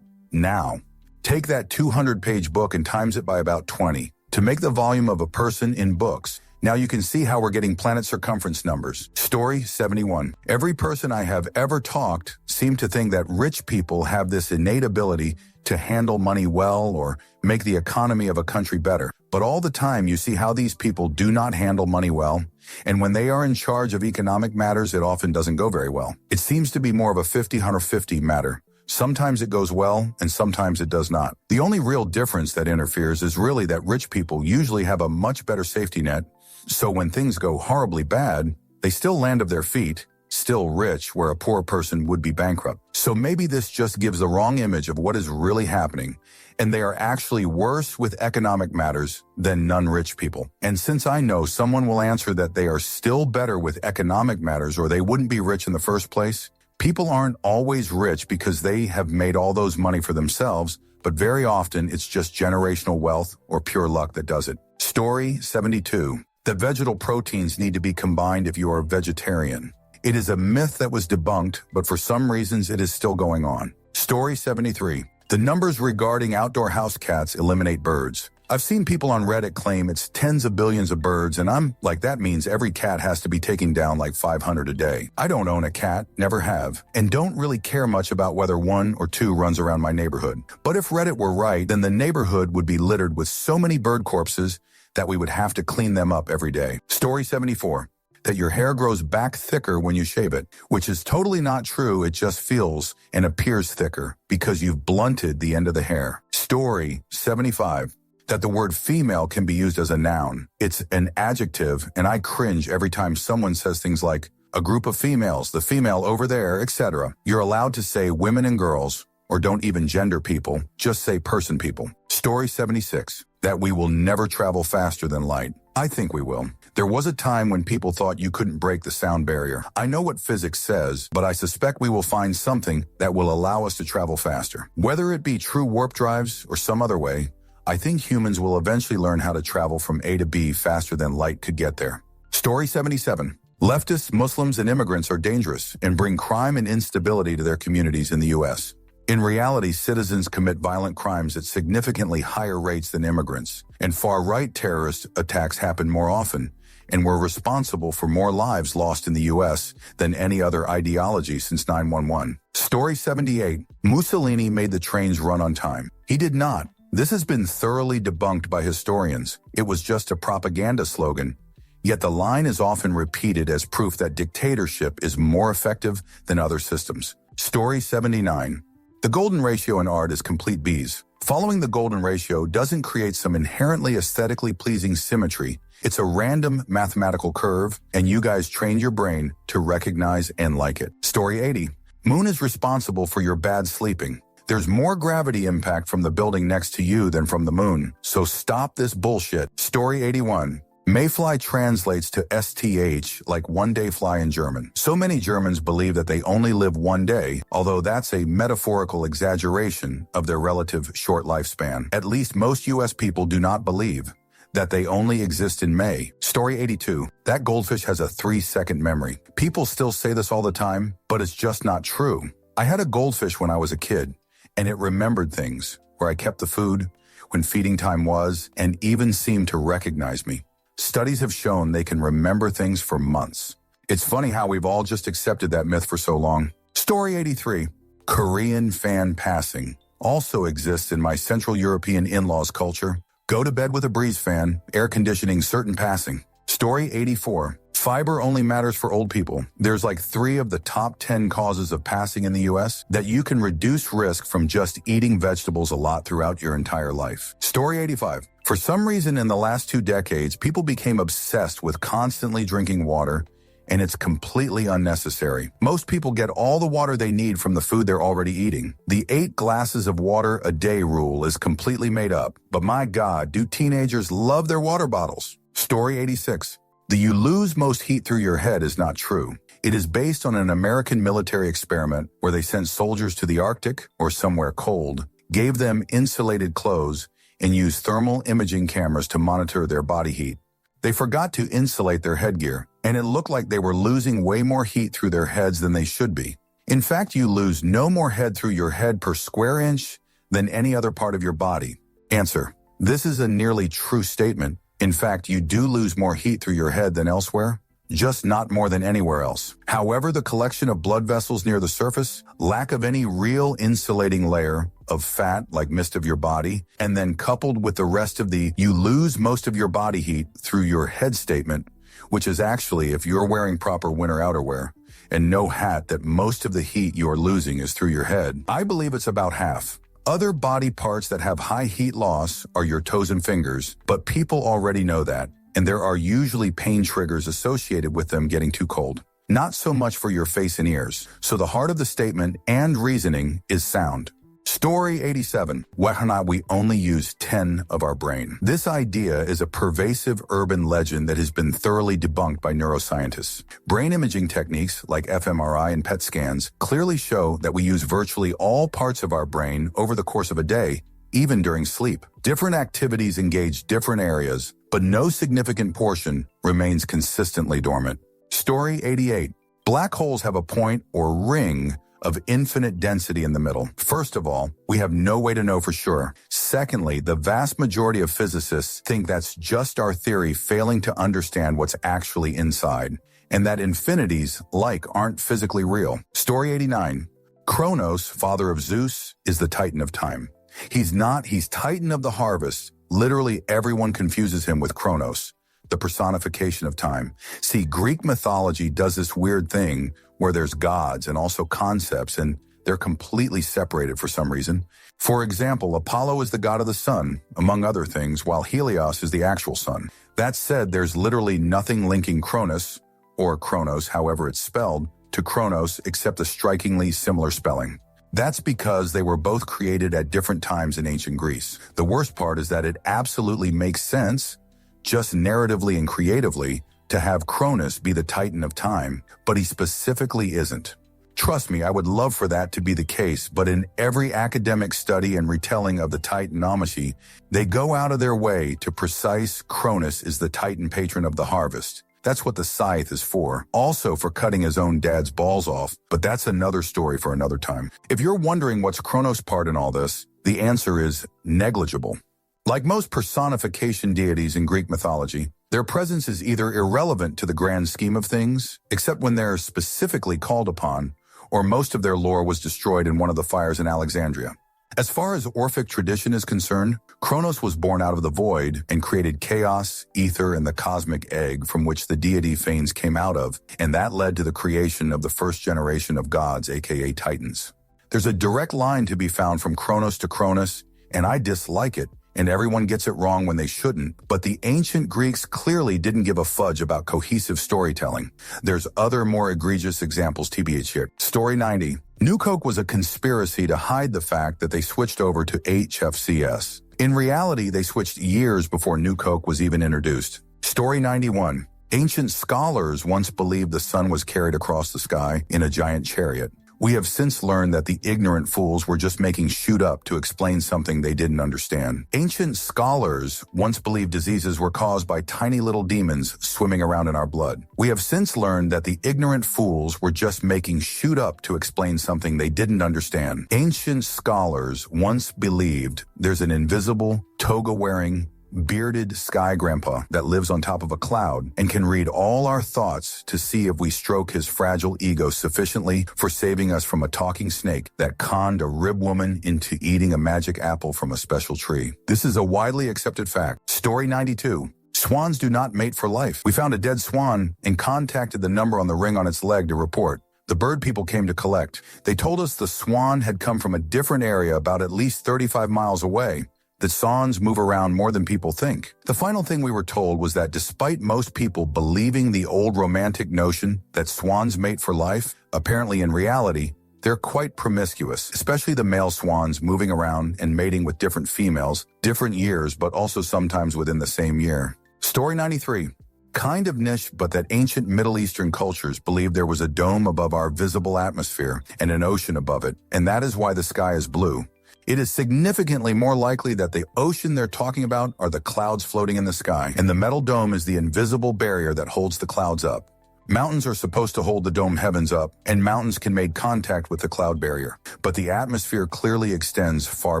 Speaker 1: Now, take that 200-page book and times it by about 20 to make the volume of a person in books. Now you can see how we're getting planet circumference numbers. Story 71. Every person I have ever talked seemed to think that rich people have this innate ability to handle money well or make the economy of a country better. But all the time you see how these people do not handle money well, and when they are in charge of economic matters, it often doesn't go very well. It seems to be more of a 50-150 matter. Sometimes it goes well, and sometimes it does not. The only real difference that interferes is really that rich people usually have a much better safety net. So when things go horribly bad, they still land on their feet, still rich, where a poor person would be bankrupt. So maybe this just gives the wrong image of what is really happening, and they are actually worse with economic matters than non-rich people. And since I know someone will answer that they are still better with economic matters or they wouldn't be rich in the first place, people aren't always rich because they have made all those money for themselves, but very often it's just generational wealth or pure luck that does it. Story 72. That vegetal proteins need to be combined if you are a vegetarian. It is a myth that was debunked, but for some reasons it is still going on. Story 73. The numbers regarding outdoor house cats eliminate birds. I've seen people on Reddit claim it's tens of billions of birds, and I'm like, that means every cat has to be taking down like 500 a day. I don't own a cat, never have, and don't really care much about whether 1 or 2 runs around my neighborhood. But if Reddit were right, then the neighborhood would be littered with so many bird corpses that we would have to clean them up every day. Story 74. That your hair grows back thicker when you shave it, which is totally not true. It just feels and appears thicker because you've blunted the end of the hair. Story 75. That the word female can be used as a noun. It's an adjective, and I cringe every time someone says things like, a group of females, the female over there, etc. You're allowed to say women and girls, or don't even gender people, just say person people. Story 76. That we will never travel faster than light. I think we will. There was a time when people thought you couldn't break the sound barrier. I know what physics says, but I suspect we will find something that will allow us to travel faster. Whether it be true warp drives or some other way, I think humans will eventually learn how to travel from A to B faster than light could get there. Story 77. Leftists, Muslims, and immigrants are dangerous and bring crime and instability to their communities in the U.S. In reality, citizens commit violent crimes at significantly higher rates than immigrants, and far-right terrorist attacks happen more often, and were responsible for more lives lost in the U.S. than any other ideology since 9/11. Story 78. Mussolini made the trains run on time. He did not. This has been thoroughly debunked by historians. It was just a propaganda slogan. Yet the line is often repeated as proof that dictatorship is more effective than other systems. Story 79. The golden ratio in art is complete BS. Following the golden ratio doesn't create some inherently aesthetically pleasing symmetry. It's a random mathematical curve, and you guys trained your brain to recognize and like it. Story 80. Moon is responsible for your bad sleeping. There's more gravity impact from the building next to you than from the moon, so stop this bullshit. Story 81. Mayfly translates to STH like one day fly in German. So many Germans believe that they only live one day, although that's a metaphorical exaggeration of their relative short lifespan. At least most US people do not believe that they only exist in May. Story 82. That goldfish has a 3-second memory. People still say this all the time, but it's just not true. I had a goldfish when I was a kid, and it remembered things, where I kept the food, when feeding time was, and even seemed to recognize me. Studies have shown they can remember things for months. It's funny how we've all just accepted that myth for so long. Story 83. Korean fan passing also exists in my Central European in-laws culture. Go to bed with a breeze fan, air conditioning certain passing. Story 84. Fiber only matters for old people. There's like 3 of the top 10 causes of passing in the US that you can reduce risk from just eating vegetables a lot throughout your entire life. Story 85. For some reason in the last 2 decades, people became obsessed with constantly drinking water, and it's completely unnecessary. Most people get all the water they need from the food they're already eating. The 8 glasses of water a day rule is completely made up, but my God, do teenagers love their water bottles. Story 86. The you lose most heat through your head is not true. It is based on an American military experiment where they sent soldiers to the Arctic or somewhere cold, gave them insulated clothes, and used thermal imaging cameras to monitor their body heat. They forgot to insulate their headgear, and it looked like they were losing way more heat through their heads than they should be. In fact, you lose no more head through your head per square inch than any other part of your body. Answer. This is a nearly true statement. In fact, you do lose more heat through your head than elsewhere, just not more than anywhere else. However, the collection of blood vessels near the surface, lack of any real insulating layer of fat like mist of your body, and then coupled with the rest of the you lose most of your body heat through your head statement, which is actually if you're wearing proper winter outerwear and no hat that most of the heat you're losing is through your head. I believe it's about half. Other body parts that have high heat loss are your toes and fingers, but people already know that, and there are usually pain triggers associated with them getting too cold. Not so much for your face and ears, so the heart of the statement and reasoning is sound. Story 87. Whether or not we only use 10 of our brain. This idea is a pervasive urban legend that has been thoroughly debunked by neuroscientists. Brain imaging techniques like fMRI and PET scans clearly show that we use virtually all parts of our brain over the course of a day, even during sleep. Different activities engage different areas, but no significant portion remains consistently dormant. Story 88. Black holes have a point or ring of infinite density in the middle. First of all, we have no way to know for sure. Secondly, the vast majority of physicists think that's just our theory failing to understand what's actually inside, and that infinities like aren't physically real. Story 89. Kronos, father of Zeus, is the Titan of time. He's not, he's Titan of the harvest. Literally everyone confuses him with Kronos, the personification of time. See, Greek mythology does this weird thing where there's gods and also concepts, and they're completely separated for some reason. For example, Apollo is the god of the sun, among other things, while Helios is the actual sun. That said, there's literally nothing linking Cronus, or Kronos, however it's spelled, to Kronos except a strikingly similar spelling. That's because they were both created at different times in ancient Greece. The worst part is that it absolutely makes sense just narratively and creatively, to have Cronus be the Titan of time, but he specifically isn't. Trust me, I would love for that to be the case, but in every academic study and retelling of the Titanomachy, they go out of their way to precise Cronus is the Titan patron of the harvest. That's what the scythe is for, also for cutting his own dad's balls off, but that's another story for another time. If you're wondering what's Kronos' part in all this, the answer is negligible. Like most personification deities in Greek mythology, their presence is either irrelevant to the grand scheme of things, except when they're specifically called upon, or most of their lore was destroyed in one of the fires in Alexandria. As far as Orphic tradition is concerned, Kronos was born out of the void and created chaos, ether, and the cosmic egg from which the deity Phanes came out of, and that led to the creation of the first generation of gods, aka Titans. There's a direct line to be found from Kronos to Cronus, and I dislike it, and everyone gets it wrong when they shouldn't, but the ancient Greeks clearly didn't give a fudge about cohesive storytelling. There's other more egregious examples TBH here. Story 90. New Coke was a conspiracy to hide the fact that they switched over to HFCS. In reality, they switched years before New Coke was even introduced. Story 91. Ancient scholars once believed the sun was carried across the sky in a giant chariot. We have since learned that the ignorant fools were just making shoot up to explain something they didn't understand. Ancient scholars once believed diseases were caused by tiny little demons swimming around in our blood. We have since learned that the ignorant fools were just making shoot up to explain something they didn't understand. Ancient scholars once believed there's an invisible, toga-wearing, bearded sky grandpa that lives on top of a cloud and can read all our thoughts to see if we stroke his fragile ego sufficiently for saving us from a talking snake that conned a rib woman into eating a magic apple from a special tree. This is a widely accepted fact. Story 92. Swans do not mate for life. We found a dead swan and contacted the number on the ring on its leg to report. The bird people came to collect. They told us the swan had come from a different area about at least 35 miles away. That swans move around more than people think. The final thing we were told was that despite most people believing the old romantic notion that swans mate for life, apparently in reality, they're quite promiscuous, especially the male swans moving around and mating with different females, different years, but also sometimes within the same year. Story 93. Kind of niche, but that ancient Middle Eastern cultures believed there was a dome above our visible atmosphere and an ocean above it, and that is why the sky is blue. It is significantly more likely that the ocean they're talking about are the clouds floating in the sky, and the metal dome is the invisible barrier that holds the clouds up. Mountains are supposed to hold the dome heavens up, and mountains can make contact with the cloud barrier, but the atmosphere clearly extends far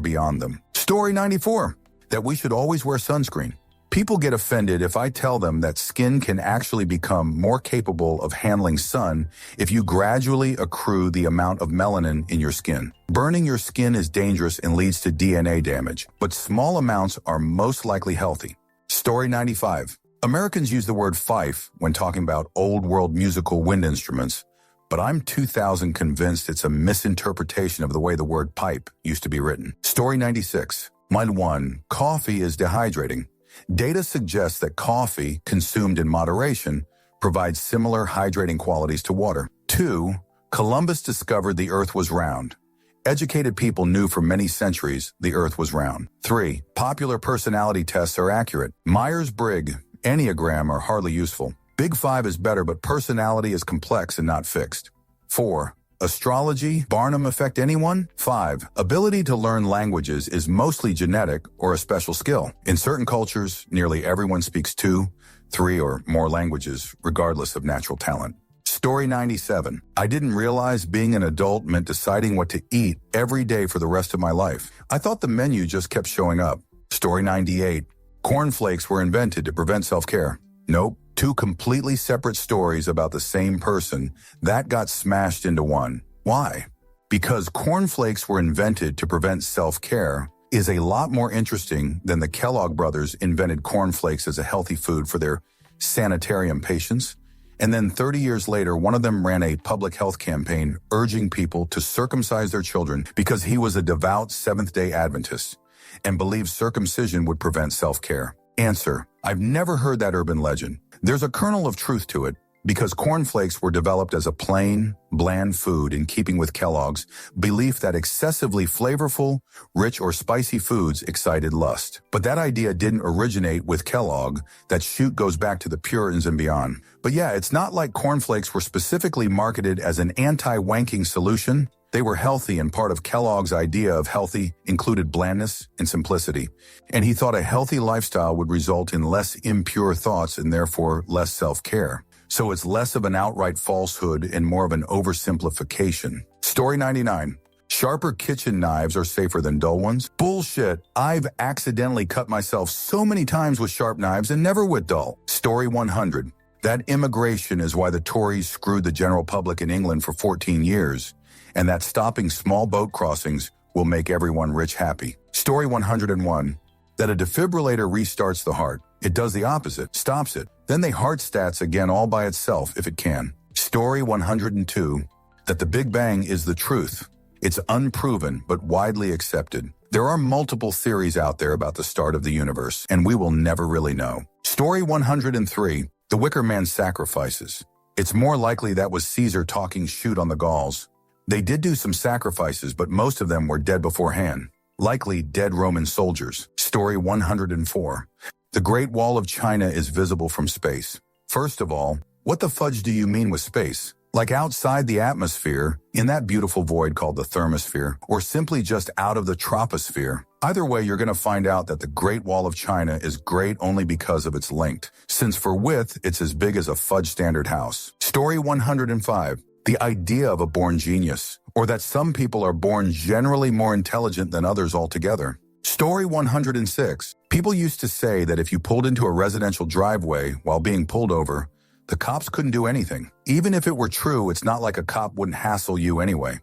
Speaker 1: beyond them. Story 94. That we should always wear sunscreen. People get offended if I tell them that skin can actually become more capable of handling sun if you gradually accrue the amount of melanin in your skin. Burning your skin is dangerous and leads to DNA damage, but small amounts are most likely healthy. Story 95. Americans use the word fife when talking about old world musical wind instruments, but I'm 2000 convinced it's a misinterpretation of the way the word pipe used to be written. Story 96. Mile 1. Coffee is dehydrating. Data suggests that coffee, consumed in moderation, provides similar hydrating qualities to water. 2. Columbus discovered the Earth was round. Educated people knew for many centuries the Earth was round. 3. Popular personality tests are accurate. Myers-Briggs, Enneagram are hardly useful. Big Five is better, but personality is complex and not fixed. 4. Astrology, Barnum affect anyone? 5. Ability to learn languages is mostly genetic or a special skill. In certain cultures, nearly everyone speaks 2, 3, or more languages, regardless of natural talent. Story 97. I didn't realize being an adult meant deciding what to eat every day for the rest of my life. I thought the menu just kept showing up. Story 98. Cornflakes were invented to prevent self-care. Nope. 2 completely separate stories about the same person that got smashed into one. Why? Because cornflakes were invented to prevent self-care is a lot more interesting than the Kellogg brothers invented cornflakes as a healthy food for their sanitarium patients. And then 30 years later, one of them ran a public health campaign urging people to circumcise their children because he was a devout Seventh-day Adventist and believed circumcision would prevent self-care. Answer: I've never heard that urban legend. There's a kernel of truth to it, Because cornflakes were developed as a plain, bland food in keeping with Kellogg's belief that excessively flavorful, rich or spicy foods excited lust. But that idea didn't originate with Kellogg. That shoot goes back to the Puritans and beyond. But yeah, it's not like cornflakes were specifically marketed as an anti-wanking solution. They were healthy, and part of Kellogg's idea of healthy included blandness and simplicity. And he thought a healthy lifestyle would result in less impure thoughts and therefore less self-care. So it's less of an outright falsehood and more of an oversimplification. Story 99. Sharper kitchen knives are safer than dull ones? Bullshit. I've accidentally cut myself so many times with sharp knives and never with dull. Story 100. That immigration is why the Tories screwed the general public in England for 14 years. And that stopping small boat crossings will make everyone rich happy. Story 101. That a defibrillator restarts the heart. It does the opposite, stops it. Then they heart stats again all by itself if it can. Story 102. That the Big Bang is the truth. It's unproven but widely accepted. There are multiple theories out there about the start of the universe, and we will never really know. Story 103. The Wicker Man's sacrifices. It's more likely that was Caesar talking shoot on the Gauls. They did do some sacrifices, but most of them were dead beforehand. Likely dead Roman soldiers. Story 104. The Great Wall of China is visible from space. First of all, what the fudge do you mean with space? Like outside the atmosphere, in that beautiful void called the thermosphere, or simply just out of the troposphere? Either way, you're going to find out that the Great Wall of China is great only because of its length, since for width, it's as big as a fudge standard house. Story 105. The idea of a born genius, or that some people are born generally more intelligent than others altogether. Story 106. People used to say that if you pulled into a residential driveway while being pulled over, the cops couldn't do anything. Even if it were true, it's not like a cop wouldn't hassle you anyway.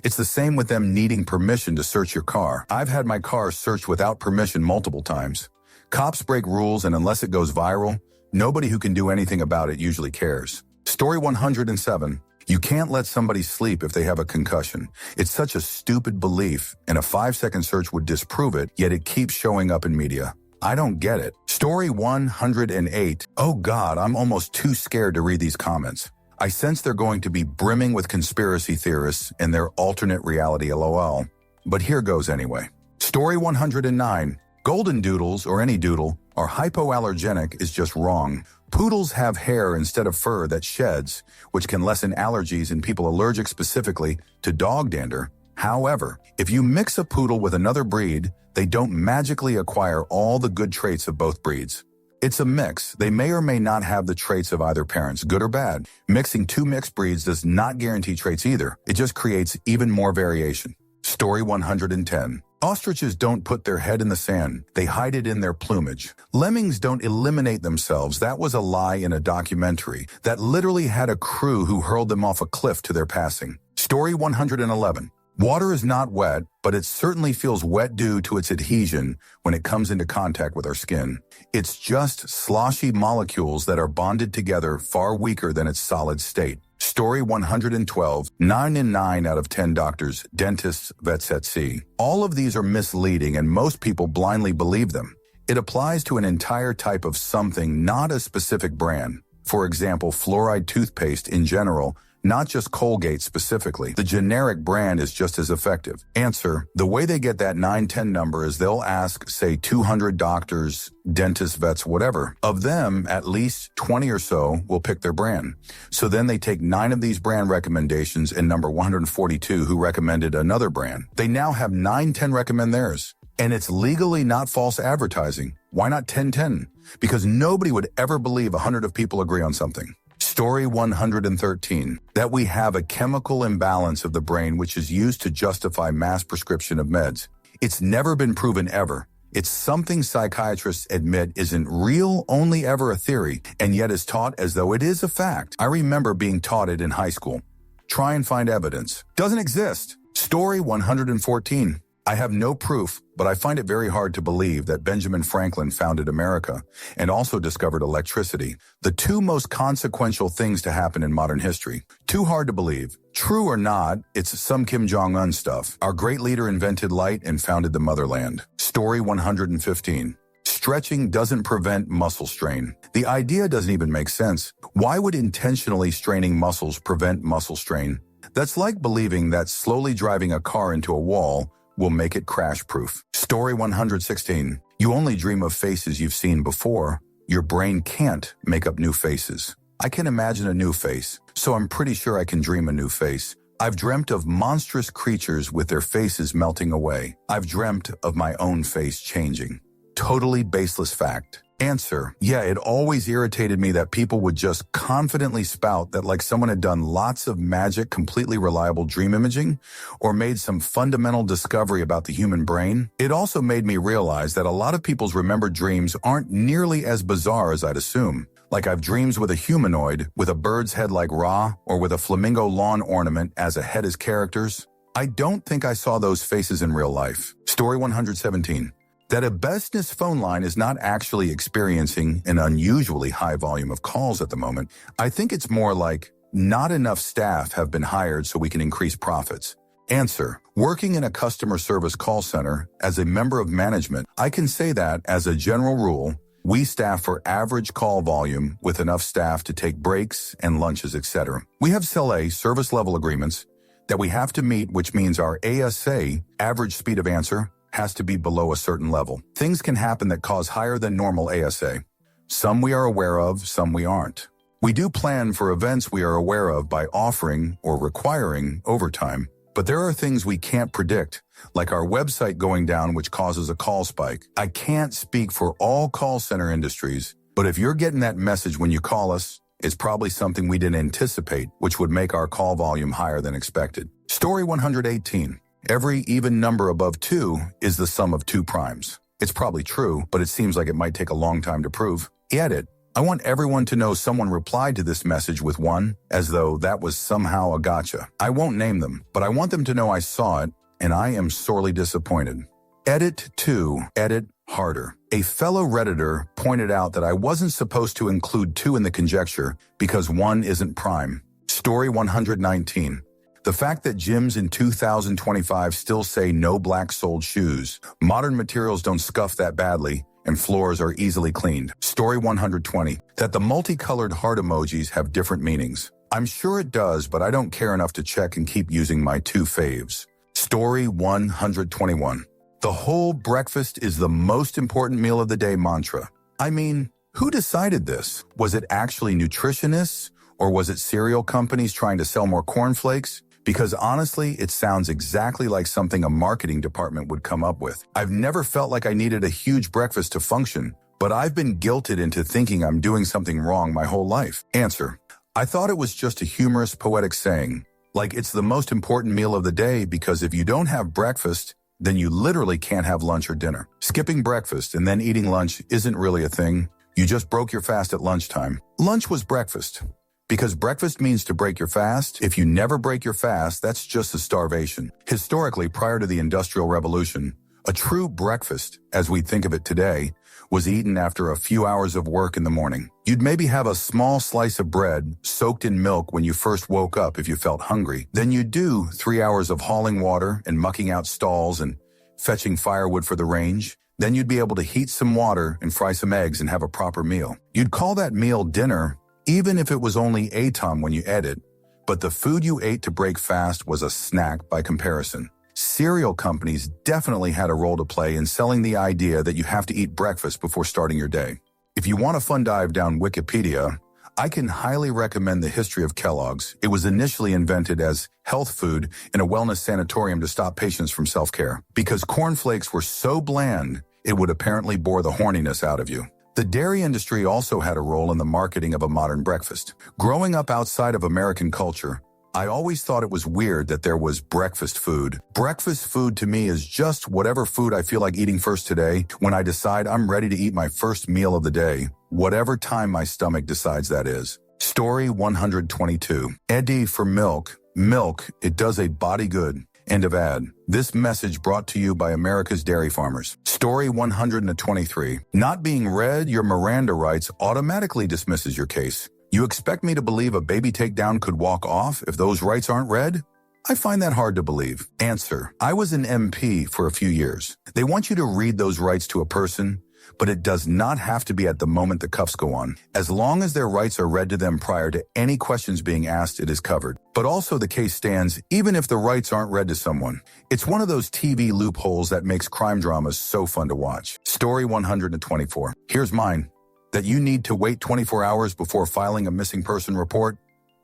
Speaker 1: It's the same with them needing permission to search your car. I've had my car searched without permission multiple times. Cops break rules, and unless it goes viral, nobody who can do anything about it usually cares. Story 107. You can't let somebody sleep if they have a concussion. It's such a stupid belief, and a 5-second search would disprove it, yet it keeps showing up in media. I don't get it. Story 108. Oh God, I'm almost too scared to read these comments. I sense they're going to be brimming with conspiracy theorists and their alternate reality LOL. But here goes anyway. Story 109. Golden doodles, or any doodle, are hypoallergenic is just wrong. Poodles have hair instead of fur that sheds, which can lessen allergies in people allergic specifically to dog dander. However, if you mix a poodle with another breed, they don't magically acquire all the good traits of both breeds. It's a mix. They may or may not have the traits of either parents, good or bad. Mixing two mixed breeds does not guarantee traits either. It just creates even more variation. Story 110. Ostriches don't put their head in the sand. They hide it in their plumage. Lemmings don't eliminate themselves. That was a lie in a documentary that literally had a crew who hurled them off a cliff to their passing. Story 111. Water is not wet, but it certainly feels wet due to its adhesion when it comes into contact with our skin. It's just sloshy molecules that are bonded together far weaker than its solid state. Story 112. 9 in 9 out of 10 doctors, dentists, vets at sea. All of these are misleading, and most people blindly believe them. It applies to an entire type of something, not a specific brand. For example, fluoride toothpaste in general, not just Colgate specifically. The generic brand is just as effective. Answer: the way they get that 910 number is they'll ask, say, 200 doctors, dentists, vets, whatever. Of them, at least 20 or so will pick their brand. So then they take 9 of these brand recommendations and number 142 who recommended another brand. They now have 910 recommend theirs. And it's legally not false advertising. Why not 1010? Because nobody would ever believe 100 of people agree on something. Story 113. That we have a chemical imbalance of the brain which is used to justify mass prescription of meds. It's never been proven ever. It's something psychiatrists admit isn't real, only ever a theory, and yet is taught as though it is a fact. I remember being taught it in high school. Try and find evidence. Doesn't exist. Story 114. I have no proof, but I find it very hard to believe that Benjamin Franklin founded America and also discovered electricity, the two most consequential things to happen in modern history. Too hard to believe. True or not, it's some Kim Jong-un stuff. Our great leader invented light and founded the motherland. Story 115. Stretching doesn't prevent muscle strain. The idea doesn't even make sense. Why would intentionally straining muscles prevent muscle strain? That's like believing that slowly driving a car into a wall will make it crash-proof. Story 116. You only dream of faces you've seen before. Your brain can't make up new faces. I can imagine a new face, so I'm pretty sure I can dream a new face. I've dreamt of monstrous creatures with their faces melting away. I've dreamt of my own face changing. Totally baseless fact. Answer: yeah, it always irritated me that people would just confidently spout that like someone had done lots of magic, completely reliable dream imaging, or made some fundamental discovery about the human brain. It also made me realize that a lot of people's remembered dreams aren't nearly as bizarre as I'd assume. Like I've dreams with a humanoid, with a bird's head like Ra, or with a flamingo lawn ornament as a head as characters. I don't think I saw those faces in real life. Story 117. That a business phone line is not actually experiencing an unusually high volume of calls at the moment. I think it's more like not enough staff have been hired so we can increase profits. Answer: working in a customer service call center as a member of management, I can say that as a general rule, we staff for average call volume with enough staff to take breaks and lunches, etc. We have SLA service level agreements that we have to meet, which means our ASA, average speed of answer, has to be below a certain level. Things can happen that cause higher than normal ASA. Some we are aware of, some we aren't. We do plan for events we are aware of by offering or requiring overtime, but there are things we can't predict, like our website going down, which causes a call spike. I can't speak for all call center industries, but if you're getting that message when you call us, it's probably something we didn't anticipate, which would make our call volume higher than expected. Story 118. Every even number above 2 is the sum of 2 primes. It's probably true, but it seems like it might take a long time to prove. Edit. I want everyone to know someone replied to this message with 1, as though that was somehow a gotcha. I won't name them, but I want them to know I saw it, and I am sorely disappointed. Edit 2. Edit harder. A fellow Redditor pointed out that I wasn't supposed to include 2 in the conjecture because 1 isn't prime. Story 119. The fact that gyms in 2025 still say no black-soled shoes, modern materials don't scuff that badly, and floors are easily cleaned. Story 120. That the multicolored heart emojis have different meanings. I'm sure it does, but I don't care enough to check and keep using my 2 faves. Story 121. The whole breakfast is the most important meal of the day mantra. I mean, who decided this? Was it actually nutritionists, or was it cereal companies trying to sell more cornflakes? Because honestly, it sounds exactly like something a marketing department would come up with. I've never felt like I needed a huge breakfast to function, but I've been guilted into thinking I'm doing something wrong my whole life. Answer: I thought it was just a humorous, poetic saying. Like it's the most important meal of the day because if you don't have breakfast, then you literally can't have lunch or dinner. Skipping breakfast and then eating lunch isn't really a thing. You just broke your fast at lunchtime. Lunch was breakfast. Because breakfast means to break your fast. If you never break your fast, that's just a starvation. Historically, prior to the Industrial Revolution, a true breakfast, as we think of it today, was eaten after a few hours of work in the morning. You'd maybe have a small slice of bread soaked in milk when you first woke up if you felt hungry. Then you'd do 3 hours of hauling water and mucking out stalls and fetching firewood for the range. Then you'd be able to heat some water and fry some eggs and have a proper meal. You'd call that meal dinner, even if it was only atom when you ate it, but the food you ate to break fast was a snack by comparison. Cereal companies definitely had a role to play in selling the idea that you have to eat breakfast before starting your day. If you want a fun dive down Wikipedia, I can highly recommend the history of Kellogg's. It was initially invented as health food in a wellness sanatorium to stop patients from self-care. Because cornflakes were so bland, it would apparently bore the horniness out of you. The dairy industry also had a role in the marketing of a modern breakfast. Growing up outside of American culture, I always thought it was weird that there was breakfast food. Breakfast food to me is just whatever food I feel like eating first today when I decide I'm ready to eat my first meal of the day, whatever time my stomach decides that is. Story 122. Eddie for milk. Milk, it does a body good. End of ad. This message brought to you by America's dairy farmers. Story 123. Not being read your Miranda rights automatically dismisses your case. You expect me to believe a baby takedown could walk off if those rights aren't read? I find that hard to believe. Answer. I was an MP for a few years. They want you to read those rights to a person, But it does not have to be at the moment the cuffs go on. As long as their rights are read to them prior to any questions being asked, it is covered. But also the case stands even if the rights aren't read to someone. It's one of those TV loopholes that makes crime dramas so fun to watch. Story 124. Here's mine. That you need to wait 24 hours before filing a missing person report?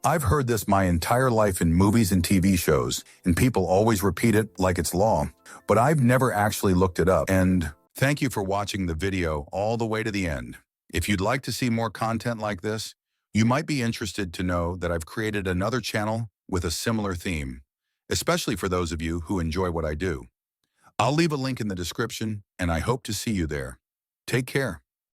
Speaker 1: I've heard this my entire life in movies and TV shows, and people always repeat it like it's law. But I've never actually looked it up, and thank you for watching the video all the way to the end. If you'd like to see more content like this, you might be interested to know that I've created another channel with a similar theme, especially for those of you who enjoy what I do. I'll leave a link in the description, and I hope to see you there. Take care.